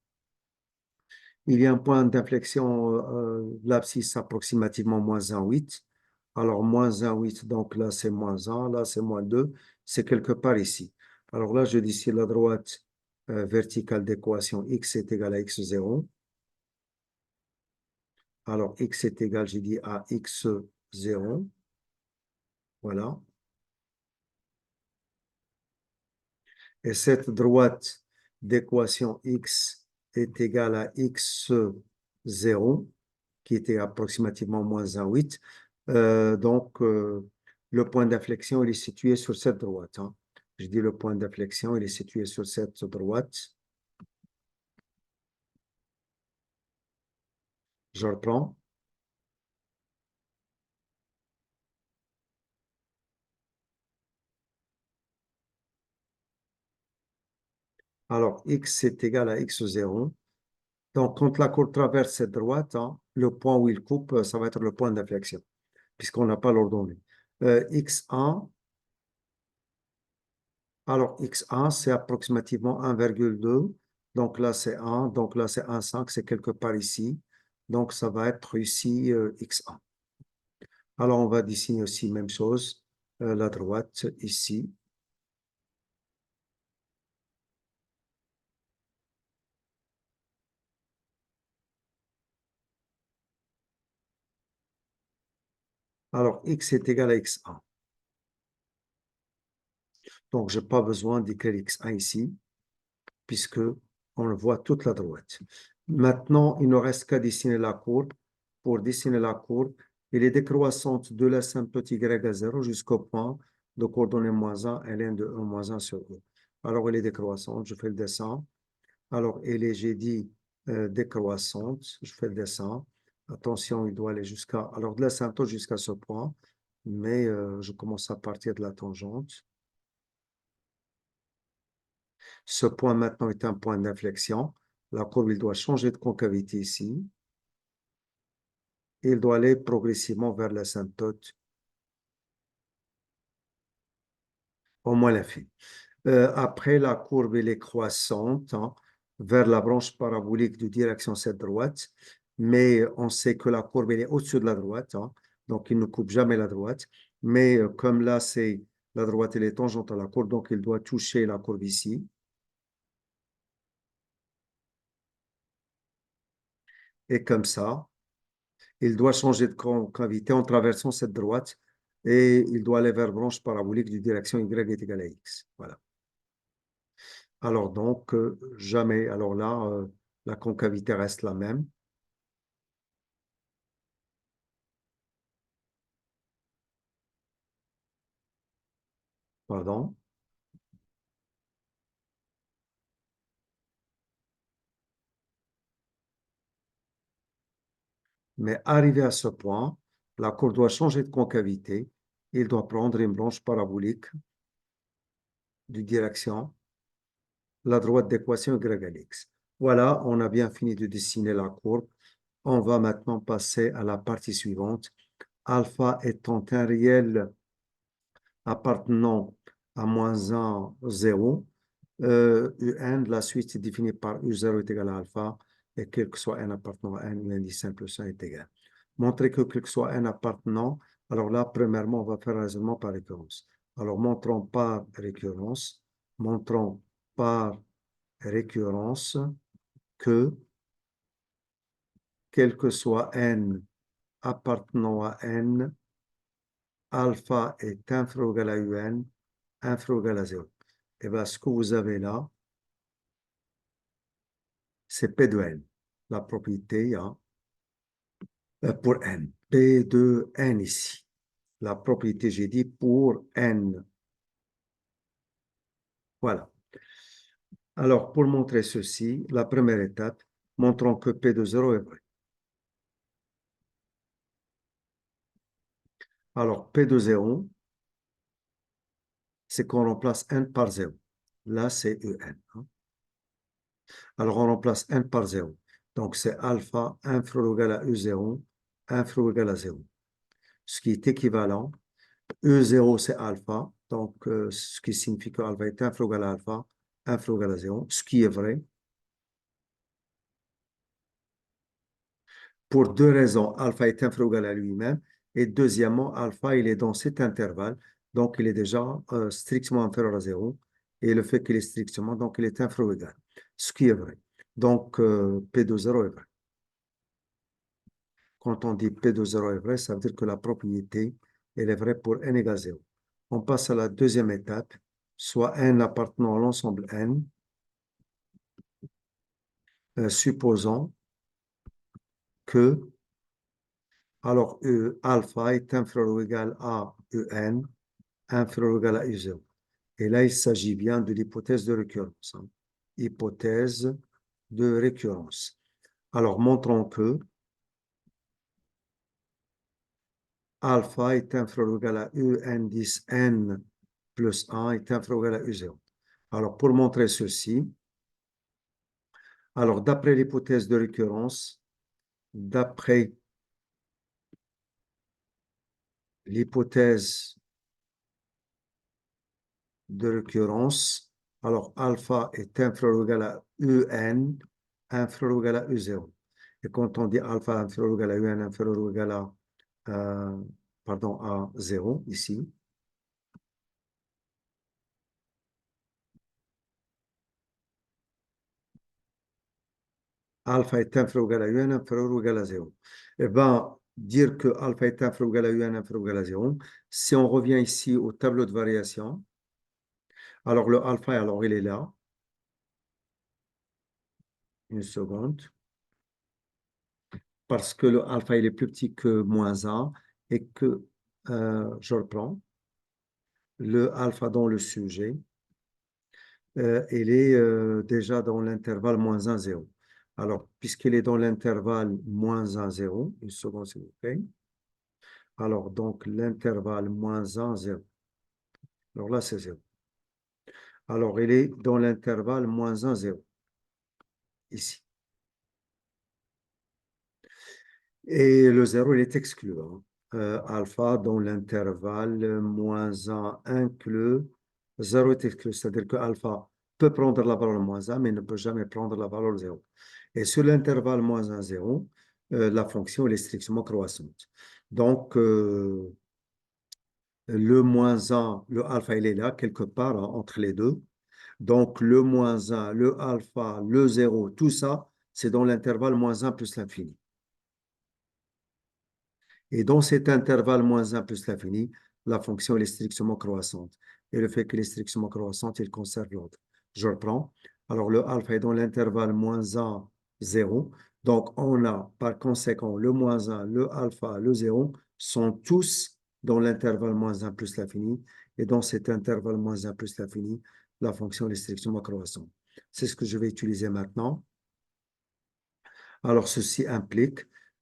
Il y a un point d'inflexion, l'abscisse approximativement moins 1,8. Alors, moins 1,8, donc là, c'est moins 1, là, c'est moins 2. C'est quelque part ici. Alors là, je dis ici la droite verticale d'équation x est égale à x0. Alors, x est égal, j'ai dit, à x0. Voilà. Et cette droite d'équation x est égale à x0, qui était approximativement moins 1,8. Donc, le point d'inflexion, il est situé sur cette droite, hein. Je dis le point d'inflexion, il est situé sur cette droite. Je reprends. Alors, x est égal à x0. Donc, quand la courbe traverse cette droite, hein, le point où il coupe, ça va être le point d'inflexion, puisqu'on n'a pas l'ordonnée. x1, alors x1, c'est approximativement 1,2. Donc là, c'est 1. Donc là, c'est 1,5. C'est quelque part ici. Donc, ça va être ici x1. Alors, on va dessiner aussi même chose, la droite ici. Alors, x est égal à x1. Donc, je n'ai pas besoin d'écrire x1 ici, puisque on le voit toute la droite. Maintenant, il ne reste qu'à dessiner la courbe. Pour dessiner la courbe, elle est décroissante de l'asymptote y à 0 jusqu'au point de coordonnées moins 1, ln de 1 moins 1 sur E. Alors, elle est décroissante, je fais le dessin. Alors, elle est, j'ai dit, décroissante, je fais le dessin. Attention, il doit aller jusqu'à, alors de l'asymptote jusqu'à ce point, mais je commence à partir de la tangente. Ce point maintenant est un point d'inflexion. La courbe, il doit changer de concavité ici. Et il doit aller progressivement vers l'asymptote, au moins l'infini. Après, la courbe, elle est croissante, hein, vers la branche parabolique de direction cette droite. Mais on sait que la courbe, elle est au-dessus de la droite, hein, donc il ne coupe jamais la droite. Mais comme là, c'est la droite, elle est tangente à la courbe, donc il doit toucher la courbe ici. Et comme ça, il doit changer de concavité en traversant cette droite et il doit aller vers branche parabolique de direction y est égal à x. Voilà. Alors donc, jamais, alors là, la concavité reste la même. Pardon. Mais arrivé à ce point, la courbe doit changer de concavité. Il doit prendre une branche parabolique de direction la droite d'équation y égale x. Voilà, on a bien fini de dessiner la courbe. On va maintenant passer à la partie suivante. Alpha étant un réel appartenant à moins 1, 0, UN, la suite est définie par U0 est égal à alpha, et quel que soit n appartenant à n, un indice simple plus 1 est égal. Montrer que quel que soit n appartenant, alors là, premièrement, on va faire un raisonnement par récurrence. Alors, montrons par récurrence que quel que soit n appartenant à n, alpha est inférieur ou égal à un, inférieur ou égal à 0. Et bien, ce que vous avez là, c'est P de n. La propriété pour n. P de n ici. La propriété, j'ai dit pour n. Voilà. Alors, pour montrer ceci, la première étape, montrons que P de 0 est vrai. Alors, P de 0, c'est qu'on remplace n par 0. Là, c'est un. Hein. Alors, on remplace n par 0. Donc, c'est alpha inférieur ou égal à U0, inférieur ou égal à 0. Ce qui est équivalent. E0, c'est alpha. Donc, ce qui signifie que alpha est inférieur ou égal à alpha, inférieur ou égal à 0. Ce qui est vrai. Pour deux raisons. Alpha est inférieur ou égal à lui-même. Et deuxièmement, alpha, il est dans cet intervalle. Donc, il est déjà strictement inférieur à 0. Et le fait qu'il est strictement, donc il est inférieur ou égal. Ce qui est vrai. Donc, P de 0 est vrai. Quand on dit P de 0 est vrai, ça veut dire que la propriété, elle est vraie pour n égale 0. On passe à la deuxième étape, soit n appartenant à l'ensemble n, supposons que, alors alpha est inférieur ou égal à un, inférieur ou égal à u0. Et là, il s'agit bien de l'hypothèse de récurrence. Hein. Hypothèse de récurrence. Alors, montrons que alpha est inférieur ou égal à un 10 n plus 1 est inférieur ou égal à u0. Alors, pour montrer ceci, alors d'après l'hypothèse de récurrence, d'après l'hypothèse de récurrence, alors alpha est inférieur ou égal à un, inférieur ou égal à u0. Et quand on dit alpha inférieur ou égal à un, inférieur ou égal à, pardon, à 0, ici, alpha est inférieur ou égal à un, inférieur ou égal à 0. Eh bien, dire que alpha est inférieur ou égal à un, inférieur ou égal à 0, si on revient ici au tableau de variation, alors le alpha, alors il est là, une seconde, parce que le alpha, il est plus petit que moins 1 et que, je reprends, le alpha dans le sujet, il est déjà dans l'intervalle moins 1, 0. Alors, puisqu'il est dans l'intervalle moins 1, 0, une seconde s'il vous plaît. Alors, donc, l'intervalle moins 1, 0. Alors là, c'est 0. Alors, il est dans l'intervalle moins 1, 0, ici. Et le 0, il est exclu. Hein. Alpha dans l'intervalle moins 1 inclus, 0 est exclu. C'est-à-dire que alpha peut prendre la valeur moins 1, mais ne peut jamais prendre la valeur 0. Et sur l'intervalle moins 1, 0, la fonction elle est strictement croissante. Donc, le moins 1, le alpha, il est là, quelque part hein, entre les deux. Donc, le moins 1, le alpha, le 0, tout ça, c'est dans l'intervalle moins 1 plus l'infini. Et dans cet intervalle moins 1 plus l'infini, la fonction elle est strictement croissante. Et le fait qu'elle est strictement croissante, il conserve l'ordre. Je reprends. Alors, le alpha est dans l'intervalle moins 1, 0. Donc, on a par conséquent le moins 1, le alpha, le 0 sont tous dans l'intervalle moins 1 plus l'infini. Et dans cet intervalle moins 1 plus l'infini, la fonction est strictement croissante. C'est ce que je vais utiliser maintenant. Alors, ceci implique,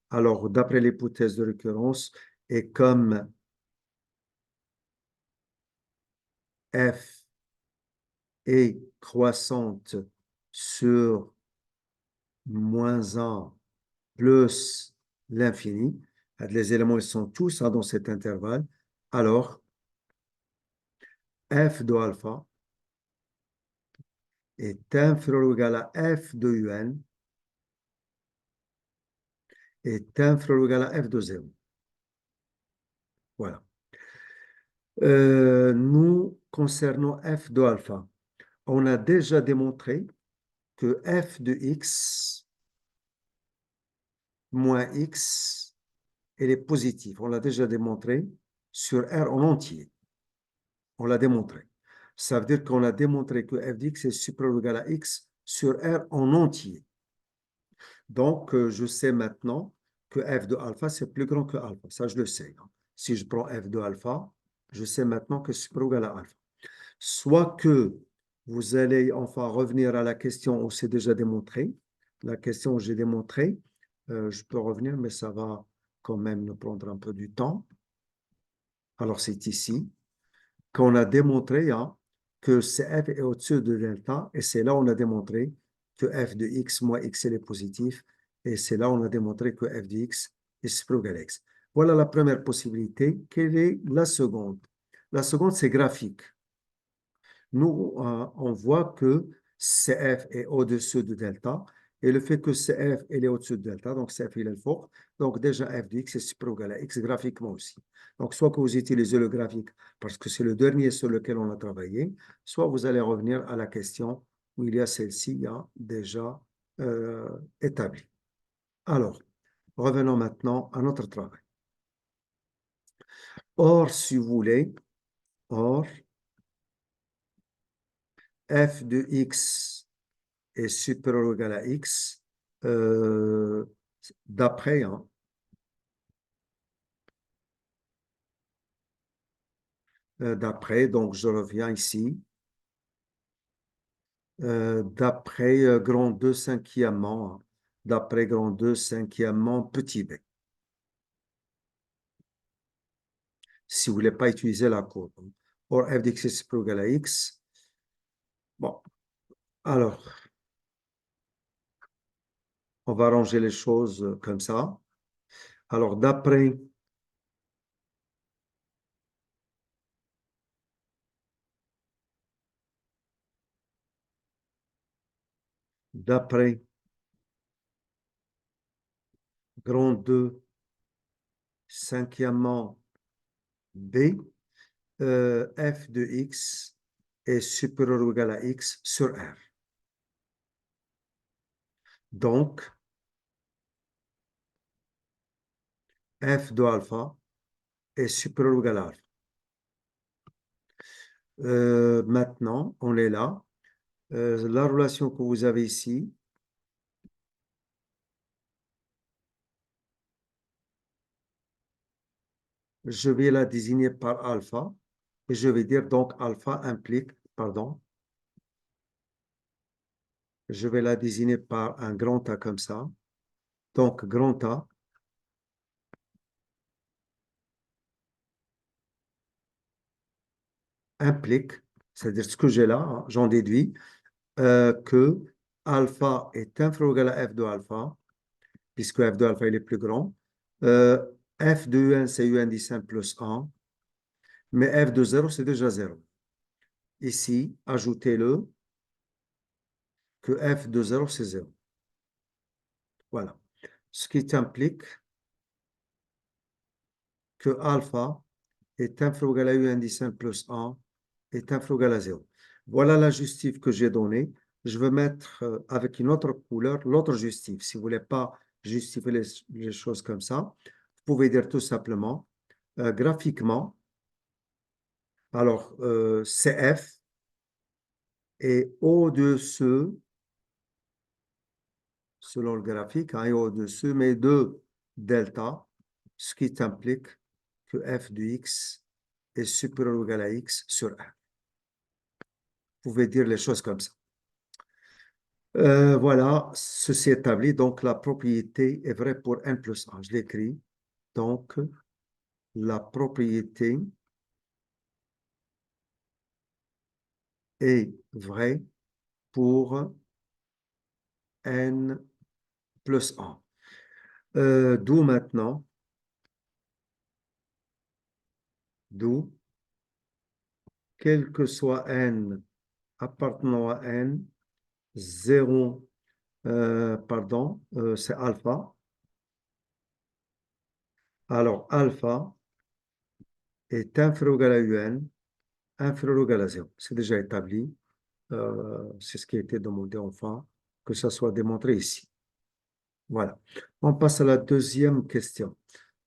alors d'après l'hypothèse de récurrence, et comme f est croissante sur moins 1 plus l'infini, les éléments ils sont tous dans cet intervalle, alors f de alpha est inférieur ou égal à f de un est inférieur ou égal à f de 0. Voilà. Nous concernons f de alpha. On a déjà démontré que f de x moins x, elle est positive. On l'a déjà démontré sur R en entier. On l'a démontré. Ça veut dire qu'on a démontré que f de x est supérieur ou égal à x sur R en entier. Donc, je sais maintenant que f de alpha, c'est plus grand que alpha. Ça, je le sais. Si je prends f de alpha, je sais maintenant que c'est supérieur ou égal à alpha. Soit que vous allez enfin revenir à la question où c'est déjà démontré. La question où j'ai démontré, je peux revenir, mais ça va quand même nous prendre un peu du temps. Alors, c'est ici qu'on a démontré que CF est au-dessus de delta, et c'est là où on a démontré que f de x moins x est positif, et c'est là où on a démontré que f de x est supérieur ou égal à x. Voilà la première possibilité. Quelle est la seconde? La seconde, c'est graphique. Nous, on voit que CF est au-dessus de delta, et le fait que CF est au-dessus de delta, donc CF il est fort, donc déjà f de x est supérieur ou égal à x graphiquement aussi. Donc, soit que vous utilisez le graphique parce que c'est le dernier sur lequel on a travaillé, soit vous allez revenir à la question où il y a celle-ci déjà établie. Alors, revenons maintenant à notre travail. Or, si vous voulez, or, f de x est supérieur ou égal à x d'après, d'après, donc je reviens ici, d'après grand 2 cinquièmement, d'après grand 2 cinquièmement petit b. Si vous ne voulez pas utiliser la courbe. Or, f de x est supérieur ou égal à x. Bon, alors, on va arranger les choses comme ça. Alors, d'après grand 2 cinquièmement b, f de x est supérieur ou égal à x sur R. Donc, f de alpha est supérieur ou égal à alpha. Maintenant, on est là. La relation que vous avez ici, je vais la désigner par alpha. Et je vais dire donc alpha implique, pardon, je vais la désigner par un grand A comme ça. Donc, grand A implique, c'est-à-dire ce que j'ai là, j'en déduis, que alpha est inférieur ou égal à f de alpha, puisque f de alpha il est plus grand. F de un, c'est un dit 1 plus 1, mais f de 0, c'est déjà 0. Ici, ajoutez-le que f de 0, c'est 0. Voilà. Ce qui implique que alpha est inférieur ou égal à u indice 1 plus 1 est inférieur ou égal à 0. Voilà la justif que j'ai donnée. Je vais mettre avec une autre couleur l'autre justif. Si vous ne voulez pas justifier les choses comme ça, vous pouvez dire tout simplement, graphiquement, alors CF est au-dessus, selon le graphique, est au-dessus, mais de delta, ce qui implique que f de x est supérieur ou égal à x sur 1. Vous pouvez dire les choses comme ça. Voilà, ceci établi, donc la propriété est vraie pour n plus 1. Je l'écris. Donc, la propriété est vraie pour n plus 1. D'où maintenant, d'où quel que soit n appartenant à n, 0, c'est alpha. Alors, alpha est inférieur ou égal à un, inférieur ou égal à 0. C'est déjà établi. C'est ce qui a été demandé enfin, que ça soit démontré ici. Voilà. On passe à la deuxième question.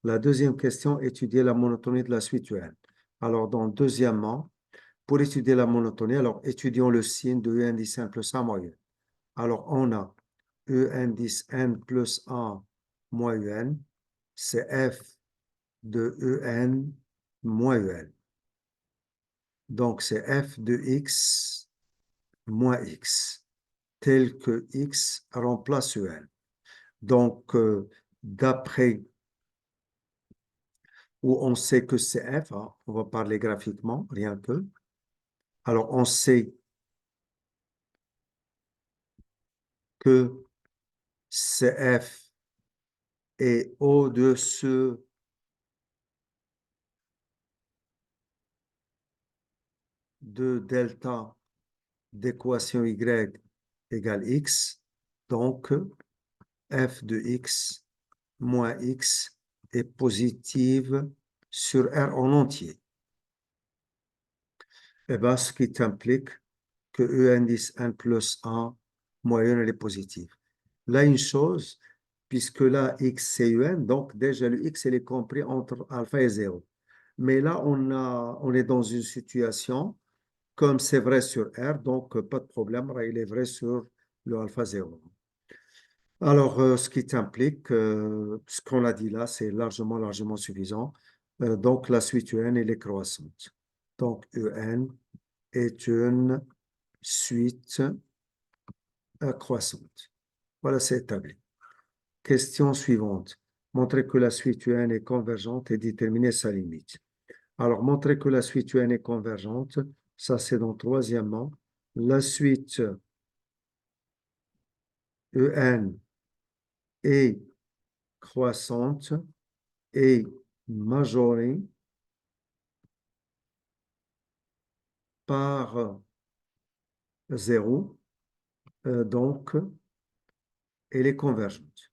La deuxième question, étudier la monotonie de la suite UN. Alors, deuxièmement, pour étudier la monotonie, alors étudions le signe de E indice n plus 1 moins UN. Alors, on a E indice n plus 1 moins UN, c'est f de En moins Un. Donc, c'est f de x moins x, tel que x remplace En. Donc, d'après où on sait que c'est f, hein, on va parler graphiquement, rien que. Alors, on sait que CF est au-dessus de delta d'équation y égale x. Donc, f de x moins x est positive sur R en entier. Et bien, ce qui implique que E indice n plus 1 moins 1, elle est positive. Là, une chose, puisque là, x c'est un, donc déjà le x, il est compris entre alpha et 0. Mais là, on est dans une situation, comme c'est vrai sur R, donc pas de problème, il est vrai sur le alpha 0. Alors, ce qui implique, ce qu'on a dit là, c'est largement suffisant. Donc, la suite UN, elle est croissante. Donc, UN est une suite croissante. Voilà, c'est établi. Question suivante. Montrer que la suite UN est convergente et déterminer sa limite. Alors, montrer que la suite UN est convergente, ça c'est dans troisièmement. La suite UN est croissante et majorée par 0, donc elle est convergente.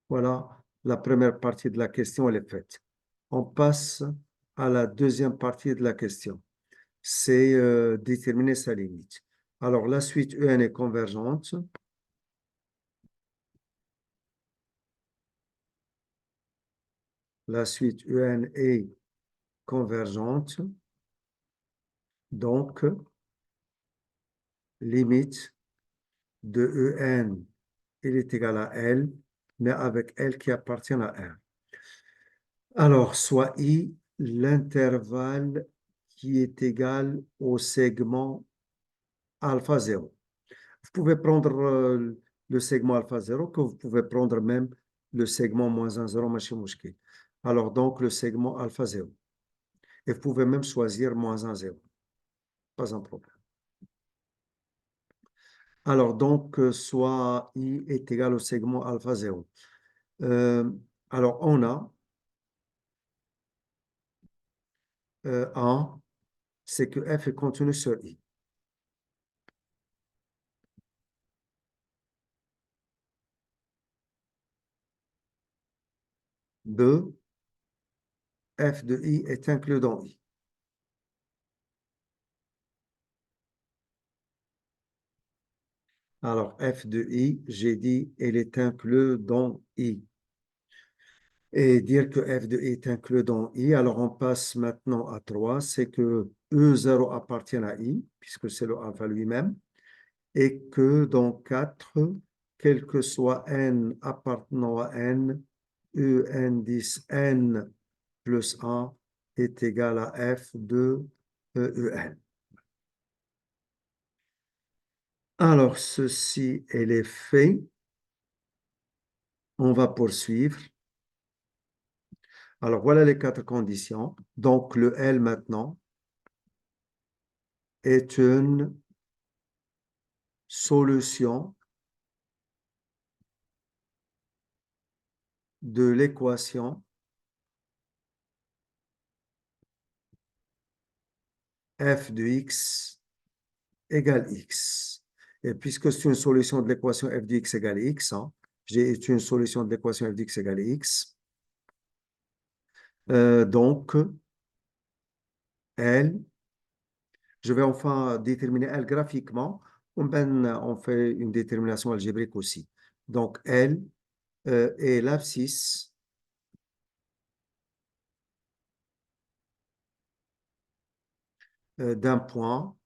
Voilà, la première partie de la question, elle est faite. On passe à la deuxième partie de la question. C'est déterminer sa limite. Alors, la suite UN est convergente. La suite UN est convergente. Donc, limite de En, il est égal à L, mais avec L qui appartient à R. Alors, soit I, l'intervalle qui est égal au segment alpha 0. Vous pouvez prendre le segment alpha 0, que vous pouvez prendre même le segment moins 1, 0, machin mouchki. Alors, donc, le segment alpha 0. Et vous pouvez même choisir moins 1, 0. Pas un problème. Alors, donc, soit I est égal au segment alpha 0. Alors, on a 1, c'est que f est contenu sur I. 2, f de I est inclus dans I. Alors, f de I, j'ai dit, elle est inclus dans I. Et dire que f de I est inclus dans I, alors on passe maintenant à 3, c'est que E0 appartient à I, puisque c'est le alpha lui-même, et que dans 4, quel que soit n appartenant à n, E indice n plus 1 est égal à f de En. Alors, ceci, elle est fait. On va poursuivre. Alors, voilà les 4 conditions. Donc, le L maintenant est une solution de l'équation f de x égale x. Et puisque c'est une solution de l'équation f de x égale x, hein, j'ai une solution de l'équation f de x égale x, donc L, je vais enfin déterminer L graphiquement, on fait une détermination algébrique aussi. Donc L est l'abscisse d'un point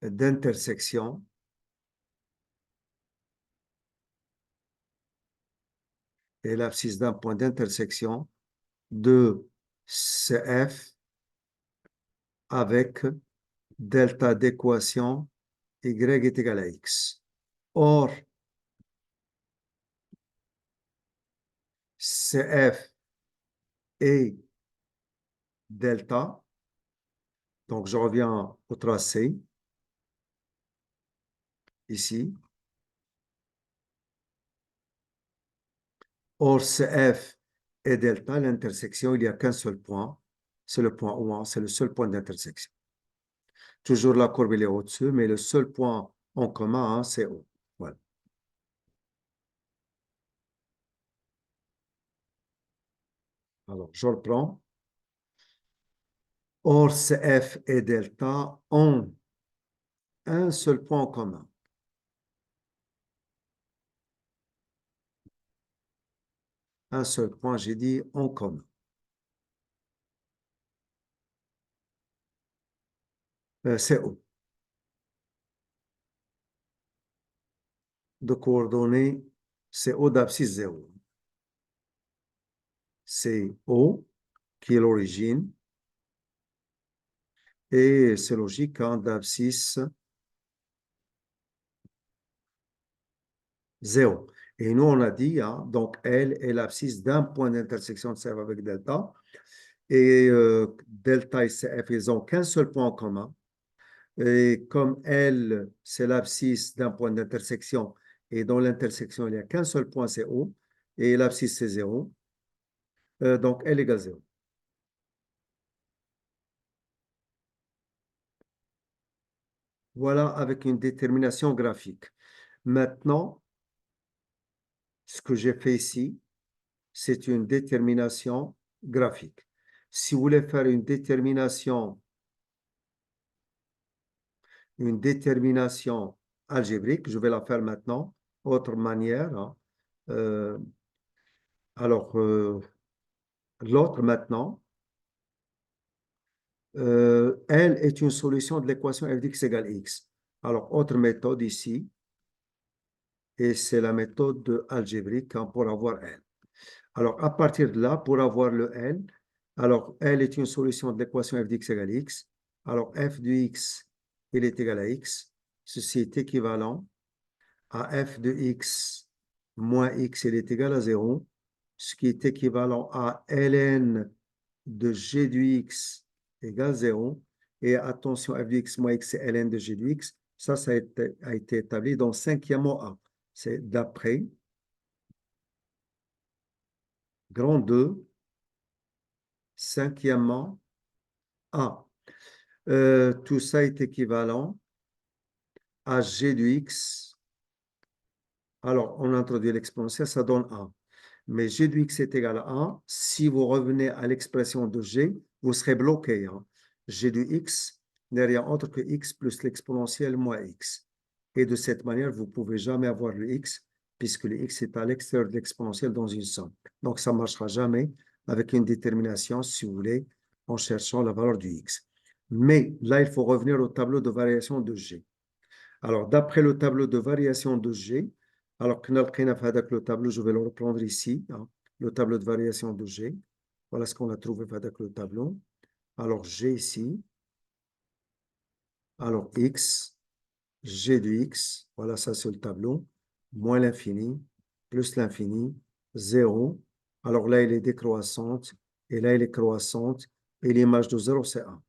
d'intersection et l'abscisse d'un point d'intersection de CF avec delta d'équation y est égal à x. Or, CF est delta, donc je reviens au tracé, ici. Or, CF est delta, l'intersection, il n'y a qu'un seul point, c'est le point O1, c'est le seul point d'intersection. Toujours la courbe, elle est au-dessus, mais le seul point en commun, hein, c'est O. Voilà. Alors, je reprends. Or, CF et delta ont un seul point en commun. Un seul point, j'ai dit en commun. C'est O. De coordonnées, c'est O d'abscisse 0. C'est O qui est l'origine. Et c'est logique, hein, d'abscisse 0. Et nous, on a dit, hein, donc L est l'abscisse d'un point d'intersection de CF avec delta. Et delta et CF, ils n'ont qu'un seul point en commun. Et comme L, c'est l'abscisse d'un point d'intersection, et dans l'intersection, il n'y a qu'un seul point, c'est O, et l'abscisse, c'est 0. Donc, L égale 0. Voilà avec une détermination graphique. Maintenant, ce que j'ai fait ici, c'est une détermination graphique. Si vous voulez faire une détermination algébrique, je vais la faire maintenant. Autre manière, hein. Euh, alors, l'autre maintenant, L est une solution de l'équation f d'x égale x. Alors, autre méthode ici, et c'est la méthode algébrique, hein, pour avoir L. Alors, à partir de là, pour avoir le L, alors L est une solution de l'équation f d'x égale x. Alors, f de x, il est égal à x. Ceci est équivalent à f de x moins x, il est égal à 0, ce qui est équivalent à ln de g de x égale 0. Et attention, f de x moins x, c'est ln de g de x. Ça a été établi dans cinquièmement A. C'est d'après grand 2, cinquièmement A. Tout ça est équivalent à g de x. Alors, on introduit l'exponentielle, ça donne 1. Mais g de x est égal à 1. Si vous revenez à l'expression de g, vous serez bloqué, hein. G de x n'est rien autre que x plus l'exponentielle moins x. Et de cette manière, vous ne pouvez jamais avoir le x, puisque le x est à l'extérieur de l'exponentielle dans une somme. Donc, ça ne marchera jamais avec une détermination, si vous voulez, en cherchant la valeur du x. Mais là, il faut revenir au tableau de variation de g. Alors, d'après le tableau de variation de G, alors que le tableau, je vais le reprendre ici, hein, le tableau de variation de G. Voilà ce qu'on a trouvé avec le tableau. Alors, G ici. Alors, X, G de X, voilà, ça c'est le tableau, moins l'infini, plus l'infini, 0. Alors là, il est décroissante, et là, il est croissante, et l'image de 0, c'est 1.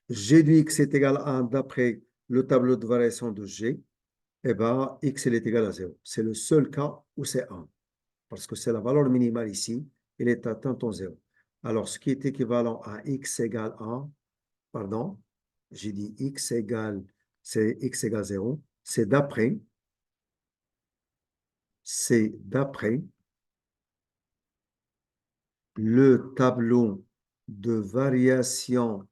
G de X est égal à 1 d'après le tableau de variation de G, eh ben, X il est égal à 0. C'est le seul cas où c'est 1, parce que c'est la valeur minimale ici, elle est atteinte en 0. Alors, ce qui est équivalent à X égale 1, pardon, j'ai dit c'est X égale 0, c'est d'après le tableau de variation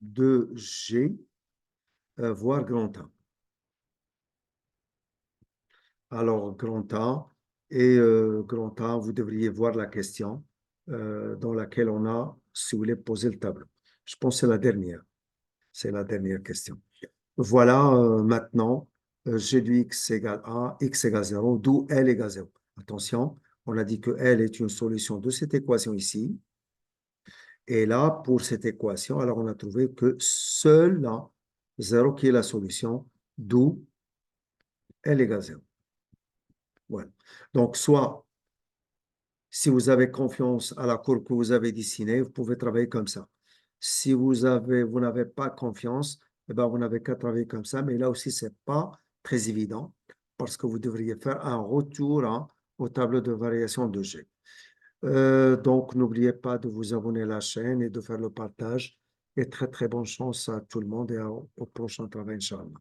de G, voire grand A. Alors, grand A et grand A, vous devriez voir la question dans laquelle on a, si vous voulez, posé le tableau. Je pense que c'est la dernière. C'est la dernière question. Voilà, maintenant, G du X égale A, X égale 0, d'où L égale 0. Attention, on a dit que L est une solution de cette équation ici. Et là, pour cette équation, alors on a trouvé que seul là, 0 qui est la solution, d'où L égale 0. Voilà. Donc, soit, si vous avez confiance à la courbe que vous avez dessinée, vous pouvez travailler comme ça. Si vous n'avez pas confiance, eh ben, vous n'avez qu'à travailler comme ça. Mais là aussi, ce n'est pas très évident parce que vous devriez faire un retour hein, au tableau de variation de G. Donc, n'oubliez pas de vous abonner à la chaîne et de faire le partage. Et très, très bonne chance à tout le monde et au prochain travail, Inch'Allah.